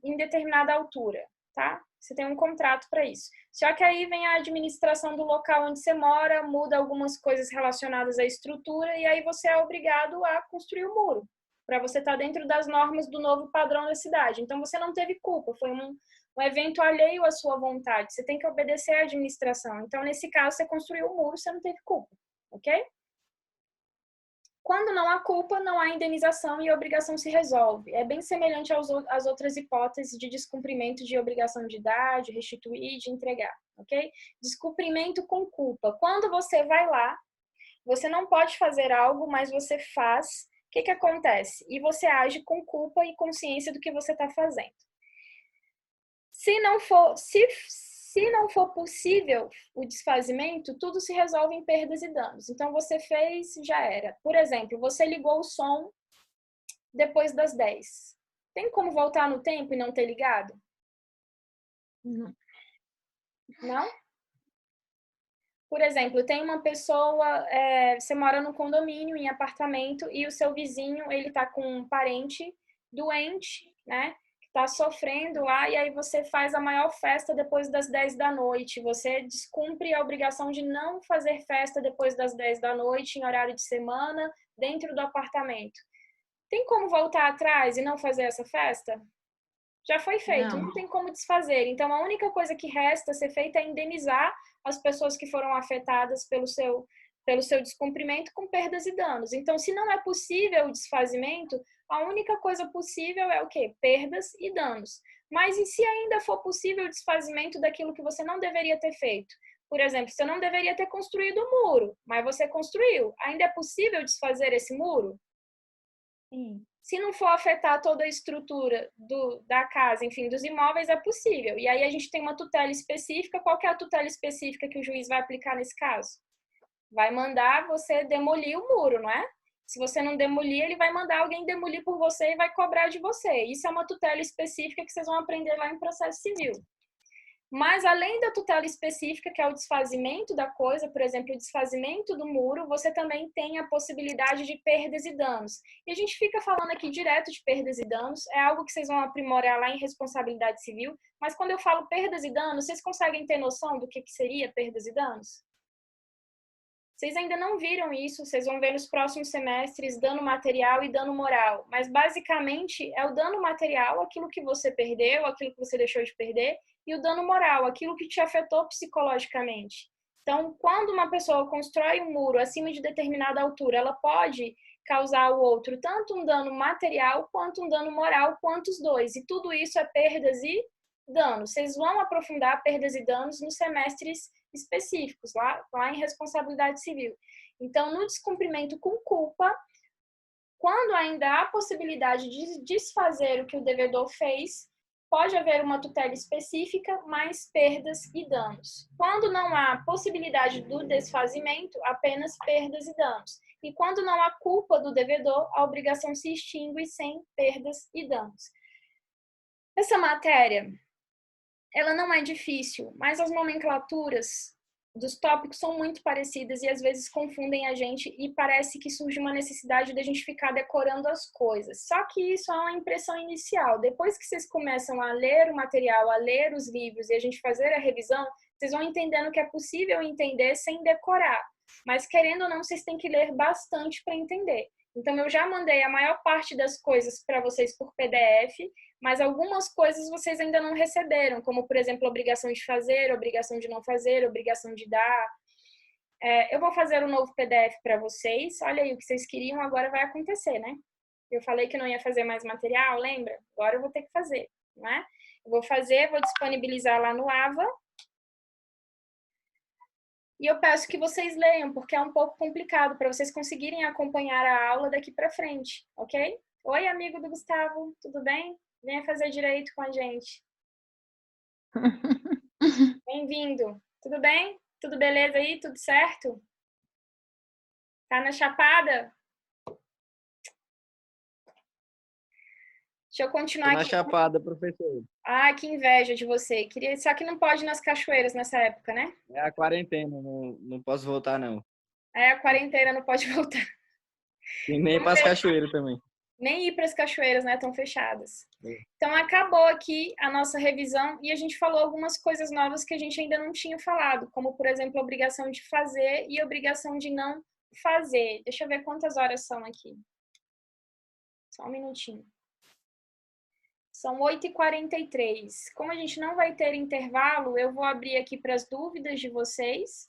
em determinada altura, tá? Você tem um contrato para isso. Só que aí vem a administração do local onde você mora, muda algumas coisas relacionadas à estrutura e aí você é obrigado a construir o muro, para você estar dentro das normas do novo padrão da cidade. Então, você não teve culpa, foi um evento alheio à sua vontade. Você tem que obedecer à administração. Então, nesse caso, você construiu o muro, você não teve culpa, ok? Quando não há culpa, não há indenização e a obrigação se resolve. É bem semelhante às outras hipóteses de descumprimento de obrigação de dar, de restituir, de entregar, ok? Descumprimento com culpa. Quando você vai lá, você não pode fazer algo, mas você faz, o que acontece? E você age com culpa e consciência do que você está fazendo. Se não for possível o desfazimento, tudo se resolve em perdas e danos. Então, você fez, já era. Por exemplo, você ligou o som depois das 10. Tem como voltar no tempo e não ter ligado? Não? Por exemplo, tem uma pessoa, você mora num condomínio, em apartamento, e o seu vizinho, ele tá com um parente doente, né? Está sofrendo lá, e aí você faz a maior festa depois das 10 da noite. Você descumpre a obrigação de não fazer festa depois das 10 da noite, em horário de semana, dentro do apartamento. Tem como voltar atrás e não fazer essa festa? Já foi feito, não tem como desfazer. Então, a única coisa que resta ser feita é indenizar as pessoas que foram afetadas pelo seu descumprimento com perdas e danos. Então, se não é possível o desfazimento, a única coisa possível é o quê? Perdas e danos. Mas e se ainda for possível o desfazimento daquilo que você não deveria ter feito? Por exemplo, você não deveria ter construído o muro, mas você construiu. Ainda é possível desfazer esse muro? Sim. Se não for afetar toda a estrutura da casa, enfim, dos imóveis, é possível. E aí a gente tem uma tutela específica. Qual que é a tutela específica que o juiz vai aplicar nesse caso? Vai mandar você demolir o muro, não é? Se você não demolir, ele vai mandar alguém demolir por você e vai cobrar de você. Isso é uma tutela específica que vocês vão aprender lá em processo civil. Mas, além da tutela específica, que é o desfazimento da coisa, por exemplo, o desfazimento do muro, você também tem a possibilidade de perdas e danos. E a gente fica falando aqui direto de perdas e danos, é algo que vocês vão aprimorar lá em responsabilidade civil, mas quando eu falo perdas e danos, vocês conseguem ter noção do que seria perdas e danos? Vocês ainda não viram isso, vocês vão ver nos próximos semestres dano material e dano moral. Mas, basicamente, é o dano material, aquilo que você perdeu, aquilo que você deixou de perder, e o dano moral, aquilo que te afetou psicologicamente. Então, quando uma pessoa constrói um muro acima de determinada altura, ela pode causar ao outro tanto um dano material, quanto um dano moral, quanto os dois. E tudo isso é perdas e danos. Vocês vão aprofundar perdas e danos nos semestres específicos, lá em responsabilidade civil. Então, no descumprimento com culpa, quando ainda há possibilidade de desfazer o que o devedor fez, pode haver uma tutela específica, mais perdas e danos. Quando não há possibilidade do desfazimento, apenas perdas e danos. E quando não há culpa do devedor, a obrigação se extingue sem perdas e danos. Essa matéria, ela não é difícil, mas as nomenclaturas dos tópicos são muito parecidas e às vezes confundem a gente e parece que surge uma necessidade de a gente ficar decorando as coisas. Só que isso é uma impressão inicial. Depois que vocês começam a ler o material, a ler os livros e a gente fazer a revisão, vocês vão entendendo que é possível entender sem decorar. Mas querendo ou não, vocês têm que ler bastante para entender. Então, eu já mandei a maior parte das coisas para vocês por PDF, mas algumas coisas vocês ainda não receberam, como, por exemplo, obrigação de fazer, obrigação de não fazer, obrigação de dar. Eu vou fazer um novo PDF para vocês. Olha aí, o que vocês queriam agora vai acontecer, né? Eu falei que não ia fazer mais material, lembra? Agora eu vou ter que fazer, não é? Eu vou fazer, vou disponibilizar lá no AVA. E eu peço que vocês leiam, porque é um pouco complicado para vocês conseguirem acompanhar a aula daqui para frente, ok? Oi, amigo do Gustavo, tudo bem? Venha fazer direito com a gente. Bem-vindo. Tudo bem? Tudo beleza aí? Tudo certo? Tá na Chapada? Deixa eu continuar Tô na aqui. Chapada, professor. Ah, que inveja de você. Só que não pode ir nas cachoeiras nessa época, né? É a quarentena, não posso voltar, não. A quarentena não pode voltar. E nem para as cachoeiras também. Nem ir para as cachoeiras, né? Estão fechadas. É. Então, acabou aqui a nossa revisão e a gente falou algumas coisas novas que a gente ainda não tinha falado, como, por exemplo, a obrigação de fazer e a obrigação de não fazer. Deixa eu ver quantas horas são aqui. Só um minutinho. São 8h43. Como a gente não vai ter intervalo, eu vou abrir aqui para as dúvidas de vocês.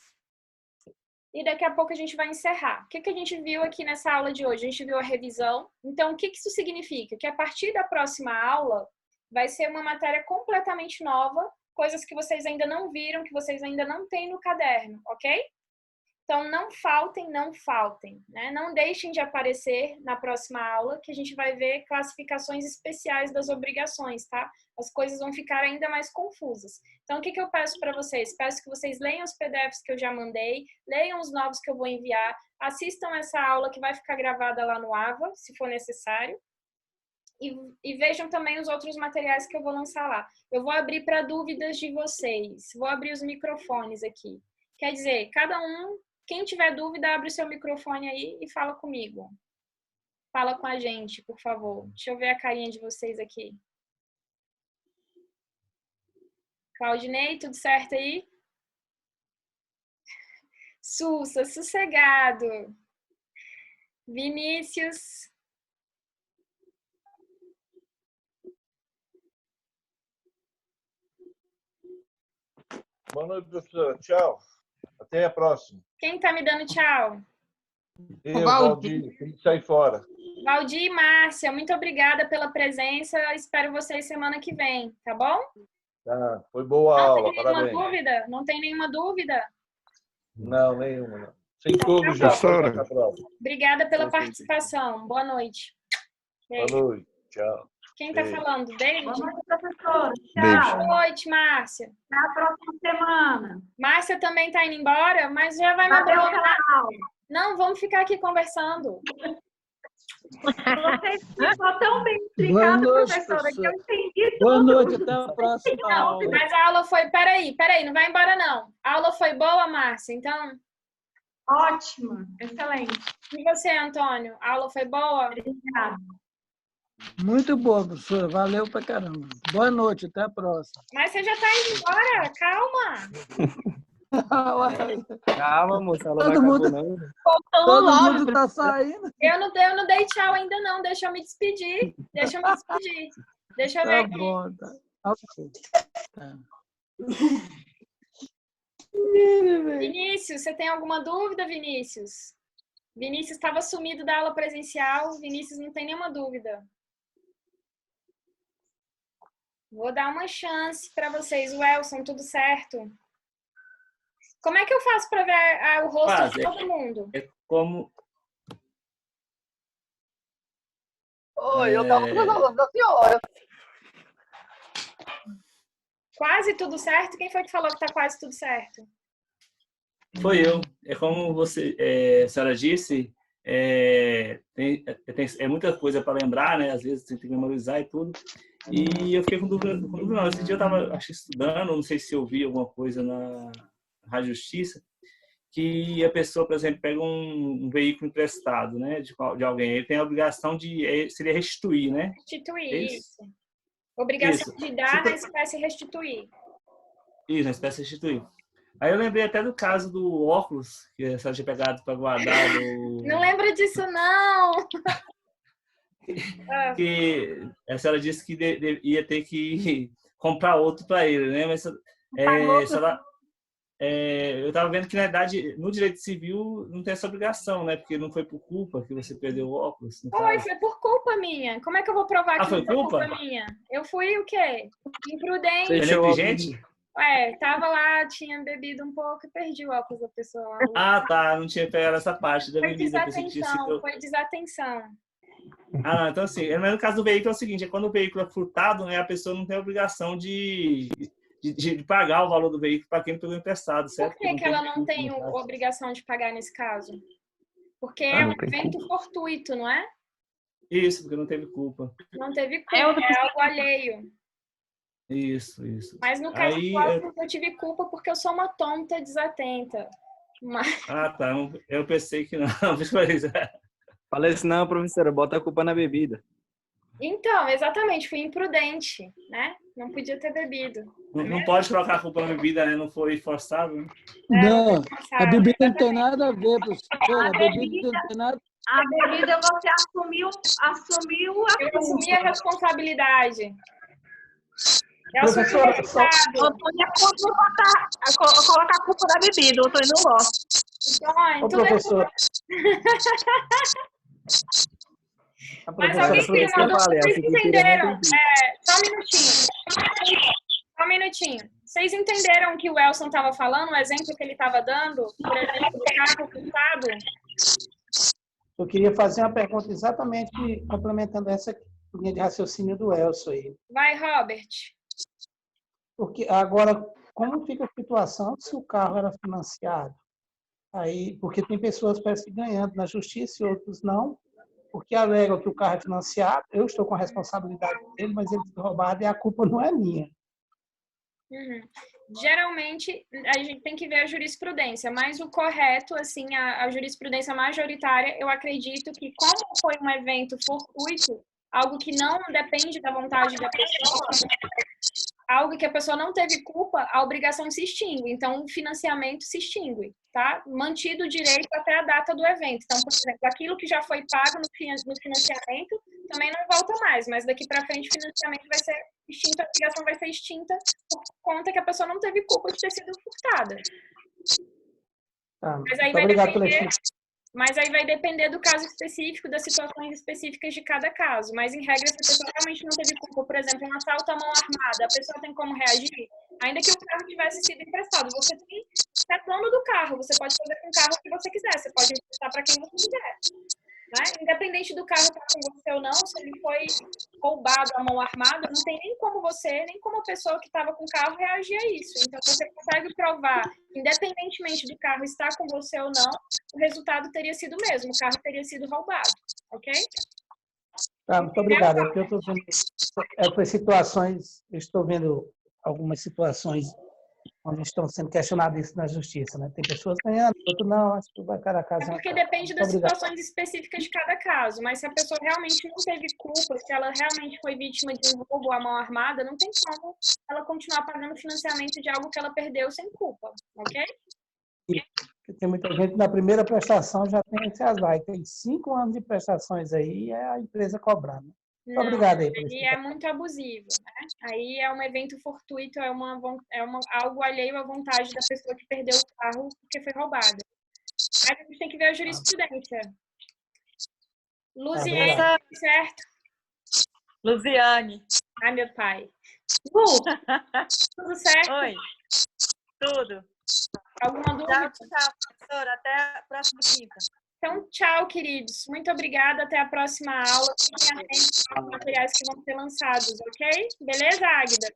E daqui a pouco a gente vai encerrar. O que a gente viu aqui nessa aula de hoje? A gente viu a revisão. Então, o que isso significa? Que a partir da próxima aula vai ser uma matéria completamente nova, coisas que vocês ainda não viram, que vocês ainda não têm no caderno, ok? Então, não faltem, né? Não deixem de aparecer na próxima aula, que a gente vai ver classificações especiais das obrigações, tá? As coisas vão ficar ainda mais confusas. Então, o que eu peço para vocês? Peço que vocês leiam os PDFs que eu já mandei, leiam os novos que eu vou enviar, assistam essa aula que vai ficar gravada lá no AVA, se for necessário, e vejam também os outros materiais que eu vou lançar lá. Eu vou abrir para dúvidas de vocês, vou abrir os microfones aqui. Quer dizer, cada um, quem tiver dúvida, abre o seu microfone aí e fala comigo. Fala com a gente, por favor. Deixa eu ver a carinha de vocês aqui. Claudinei, tudo certo aí? Sussa, sossegado. Vinícius. Boa noite, professora. Tchau. Até a próxima. Quem tá me dando tchau? Eu, Valdir, tem que sair fora. Valdir e Márcia, muito obrigada pela presença. Espero vocês semana que vem, tá bom? Tá, foi boa a aula, parabéns. Dúvida? Não tem nenhuma dúvida? Não, nenhuma. Não. Sem tudo já. Obrigada pela participação. Boa noite. Boa noite. Tchau. Quem está falando? David? Boa noite, professora. Tchau. Boa noite, Márcia. Na próxima semana. Márcia também está indo embora, mas já vai me abandonar. Não, vamos ficar aqui conversando. Você ficou tão bem explicado, professora, que eu entendi tudo. Boa noite, até a próxima aula. Mas a aula foi... Peraí, não vai embora não. A aula foi boa, Márcia, então... Ótima, excelente. E você, Antônio? A aula foi boa? Obrigada. Muito boa, professora. Valeu pra caramba. Boa noite, até a próxima. Mas você já está indo embora, calma. Calma, moça. Todo mundo tá saindo. Eu não dei tchau ainda não. Deixa eu me despedir. Deixa eu ver aqui. Bom, tá. Okay. Tá. Vinícius, você tem alguma dúvida, Vinícius? Vinícius estava sumido da aula presencial. Vinícius não tem nenhuma dúvida. Vou dar uma chance para vocês. Welson, tudo certo? Como é que eu faço para ver o rosto de todo mundo? É como... Oi, eu tava falando da senhora. Quase tudo certo? Quem foi que falou que tá quase tudo certo? Foi eu. É como a senhora disse, é muita coisa para lembrar, né? Às vezes você tem que memorizar e tudo. E eu fiquei com dúvida. Não. Esse dia eu estava estudando, não sei se eu vi alguma coisa na Rádio Justiça, que a pessoa, por exemplo, pega um veículo emprestado, né, de alguém, ele tem a obrigação seria restituir, né? Restituir, Isso. isso. Obrigação Isso. de dar na espécie restituir. Isso, na espécie restituir. Aí eu lembrei até do caso do óculos, que a senhora tinha pegado para guardar Não lembro disso, não! Que a senhora disse que ia ter que comprar outro para ele, né? Mas eu estava vendo que, na verdade, no direito civil não tem essa obrigação, né? Porque não foi por culpa que você perdeu o óculos. Foi por culpa minha. Como é que eu vou provar que foi não foi culpa minha? Eu fui o quê? Imprudente. É negligente? Tava lá, tinha bebido um pouco e perdi o óculos da pessoa. Tá. Não tinha pegado essa parte da bebida. Foi desatenção. Não. Então, assim, mas no caso do veículo é o seguinte, quando o veículo é furtado, né, a pessoa não tem a obrigação de pagar o valor do veículo para quem pegou emprestado, certo? Por que ela não tem obrigação de pagar nesse caso? Porque é um evento fortuito, não é? Isso, porque não teve culpa. Não teve culpa, é algo alheio. Isso. Mas no caso do óculos eu tive culpa porque eu sou uma tonta desatenta. Mas... tá. Eu pensei que não. Falei assim, não, professora, bota a culpa na bebida. Então, exatamente, fui imprudente, né? Não podia ter bebido. Não pode colocar a culpa na bebida, né? Não foi forçado. Né? Não, a bebida não tem nada a ver, professora. A bebida não tem nada. A bebida você assumiu a culpa. Eu assumi a responsabilidade. Professora, o Antônio coloca a culpa da bebida, o Antônio não gosta. Ô, professora. Mas alguém tem vocês entenderam? Só um minutinho. Vocês entenderam o que o Elson estava falando, o exemplo que ele estava dando? Por exemplo, do carro furtado? Eu queria fazer uma pergunta exatamente complementando essa linha de raciocínio do Elson aí. Vai, Robert. Porque agora, como fica a situação se o carro era financiado? Aí, porque tem pessoas parece que ganhando na justiça e outros não, porque alegam que o carro é financiado, eu estou com a responsabilidade dele, mas ele foi roubado e a culpa não é minha. Geralmente, a gente tem que ver a jurisprudência, mas o correto, assim, a jurisprudência majoritária, eu acredito que, como foi um evento fortuito, algo que não depende da vontade da pessoa, algo que a pessoa não teve culpa, a obrigação se extingue. Então, o financiamento se extingue, tá? Mantido o direito até a data do evento. Então, por exemplo, aquilo que já foi pago no financiamento também não volta mais, mas daqui para frente o financiamento vai ser extinto, a obrigação vai ser extinta por conta que a pessoa não teve culpa de ter sido furtada. Mas aí vai depender do caso específico, das situações específicas de cada caso. Mas, em regra, se a pessoa realmente não teve culpa, por exemplo, um assalto à mão armada, a pessoa tem como reagir? Ainda que o carro tivesse sido emprestado, você é dono do carro, você pode fazer com o carro o que você quiser, você pode emprestar para quem você quiser. Né? Independente do carro estar com você ou não, se ele foi roubado à mão armada, não tem nem como você, nem como a pessoa que estava com o carro reagir a isso. Então, você consegue provar, independentemente do carro estar com você ou não, o resultado teria sido o mesmo, o carro teria sido roubado, ok? Muito obrigado. Eu estou vendo essas situações, eu estou vendo algumas situações onde estão sendo questionadas isso na justiça, né? Tem pessoas ganhando, outras não, acho que vai cada caso. É porque depende das situações específicas de cada caso, mas se a pessoa realmente não teve culpa, se ela realmente foi vítima de um roubo à mão armada, não tem como ela continuar pagando financiamento de algo que ela perdeu sem culpa, ok? Tem muita gente na primeira prestação já tem esse azar, e tem 5 anos de prestações aí, é a empresa cobrando. Muito obrigado aí. Aí é muito abusivo, né? Aí é um evento fortuito, é algo alheio à vontade da pessoa que perdeu o carro porque foi roubada. Mas a gente tem que ver a jurisprudência. Luziane, certo? Luziane. Ai, meu pai. Tudo certo? Oi. Tudo. Alguma dúvida? Tchau, professora. Até a próxima quinta. Então, tchau, queridos. Muito obrigada. Até a próxima aula. Fiquem atentos aos materiais que vão ser lançados, ok? Beleza, Águida?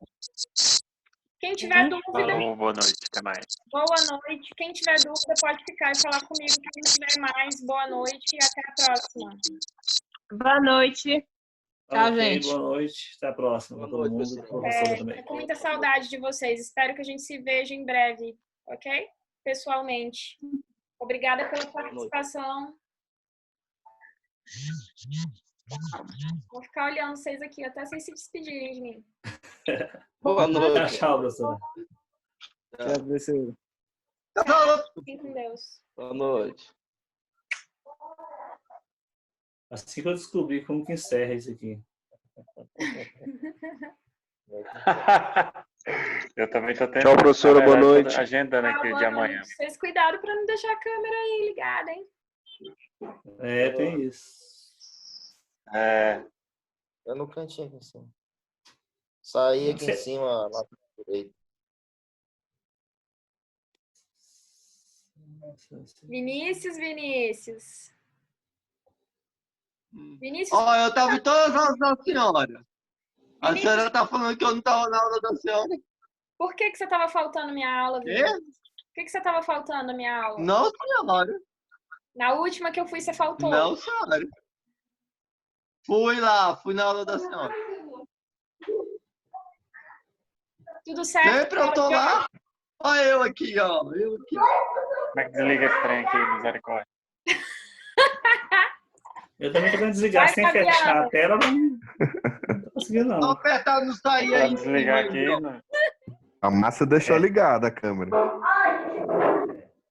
Quem tiver dúvida, Falou, boa noite, até mais. boa noite. Quem tiver dúvida pode ficar e falar comigo. Quem não tiver mais, boa noite e até a próxima. Boa noite. Tchau, Ok, gente. boa noite. Até a próxima. Pra todo mundo. Professora também. Tô com muita saudade de vocês. Espero que a gente se veja em breve, ok? Pessoalmente. Obrigada pela participação. Vou ficar olhando vocês aqui até vocês se despedirem de mim. Boa noite. Tchau, professora. Tchau, professor. Fiquem com Deus. Boa noite. Assim que eu descobri como que encerra isso aqui. Eu também tô tendo. Tchau, professora, boa noite. Agendando aqui Boa de noite. amanhã. Vocês cuidaram para não deixar a câmera aí ligada, hein? Tem isso. É no cantinho aqui em cima. Saí aqui em cima, lá pra direita. Vinícius. Vinícius. Ó, eu tava em todas as aulas da senhora. A senhora tá falando que eu não tava na aula da senhora. Por que você estava faltando minha aula, Vinícius? Por que você estava faltando a minha aula? Não, senhora. Na última que eu fui, você faltou. Não, senhora. Fui na aula da senhora. Tudo certo? Sempre eu tô lá. Olha eu aqui, ó. Como é que desliga esse trem aqui, misericórdia? Eu também tô tentando desligar sem fechar a tela, não tô conseguindo, não. Não apertar no sair aí. Desligar aqui, né? A Márcia deixou ligada a câmera.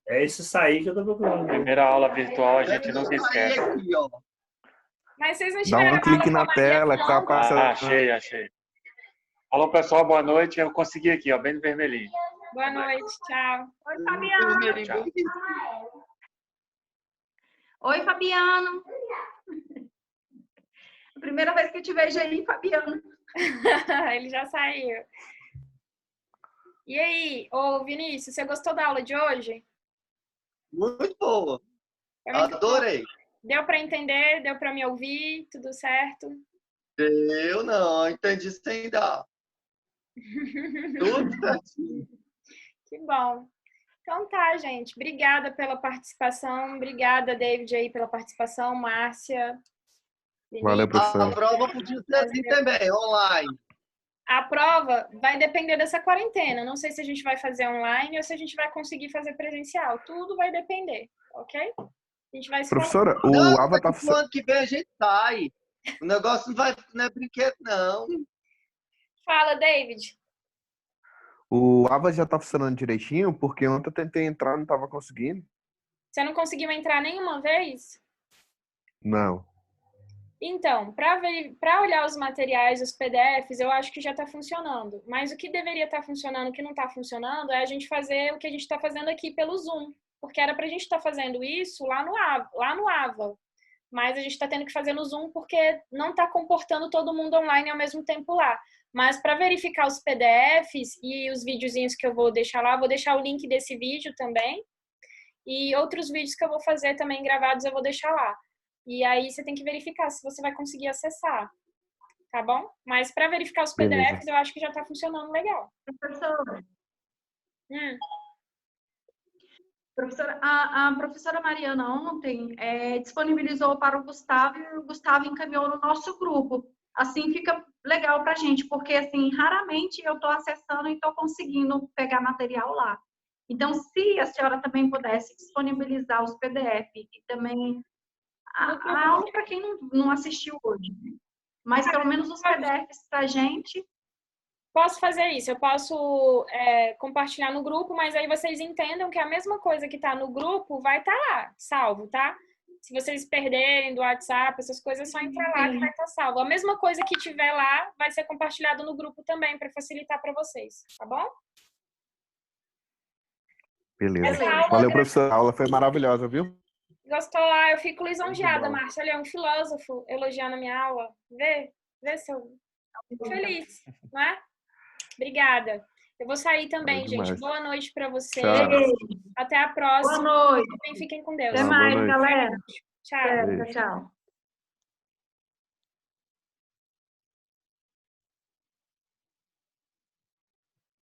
É esse sair que eu tô procurando. Primeira aula virtual a gente nunca esquece. Aqui, ó. Mas vocês não Dá tiveram um clique aula na com a Maria, tela que tá não? aparecendo. Achei. Alô, pessoal, boa noite. Eu consegui aqui, ó, bem no vermelhinho. Boa noite, tchau. Oi, Fabiano. Tchau. Oi, Fabiano. Primeira vez que eu te vejo aí, Fabiano. Ele já saiu. E aí, ô Vinícius, você gostou da aula de hoje? Muito boa. Foi muito Adorei. bom. Deu para entender? Deu para me ouvir? Tudo certo? Eu não, entendi sem dar. Tudo certinho. Que bom. Então tá, gente. Obrigada pela participação. Obrigada, David, aí pela participação. Márcia. Valeu, professor. A prova podia ser assim também, online. A prova vai depender dessa quarentena. Não sei se a gente vai fazer online ou se a gente vai conseguir fazer presencial. Tudo vai depender, ok? A gente vai se Professora, falando. o Não, Ava tá... daqui pro ano que vem a gente sai. O negócio não é brinquedo, não. Fala, David. O Ava já tá funcionando direitinho, porque ontem eu tentei entrar e não tava conseguindo. Você não conseguiu entrar nenhuma vez? Não. Então, para olhar os materiais, os PDFs, eu acho que já está funcionando. Mas o que deveria estar funcionando, o que não está funcionando, é a gente fazer o que a gente está fazendo aqui pelo Zoom. Porque era para a gente estar fazendo isso lá no Ava. Mas a gente está tendo que fazer no Zoom porque não está comportando todo mundo online ao mesmo tempo lá. Mas para verificar os PDFs e os videozinhos que eu vou deixar lá, vou deixar o link desse vídeo também. E outros vídeos que eu vou fazer também gravados eu vou deixar lá. E aí você tem que verificar se você vai conseguir acessar, tá bom? Mas para verificar os PDFs, beleza, eu acho que já está funcionando legal. Professora, a professora Mariana ontem disponibilizou para o Gustavo e o Gustavo encaminhou no nosso grupo. Assim fica legal para a gente, porque assim, raramente eu estou acessando e estou conseguindo pegar material lá. Então, se a senhora também pudesse disponibilizar os PDF e também a aula para quem não assistiu hoje, mas pelo menos os PDFs para a gente. Posso fazer isso, eu posso compartilhar no grupo, mas aí vocês entendam que a mesma coisa que está no grupo vai estar lá, salvo, tá? Se vocês perderem do WhatsApp, essas coisas, é só entrar lá que vai estar salvo. A mesma coisa que tiver lá vai ser compartilhado no grupo também, para facilitar para vocês, tá bom? Beleza. Valeu, professor. A aula foi maravilhosa, viu? Gostou? Eu fico lisonjeada, Márcia. Ele é um filósofo elogiando a minha aula. Vê se eu fico feliz, não é? Obrigada. Eu vou sair também, gente. Boa noite para vocês. Tchau. Até a próxima. Boa noite. Fiquem com Deus. Até mais, galera. Tchau. Tchau.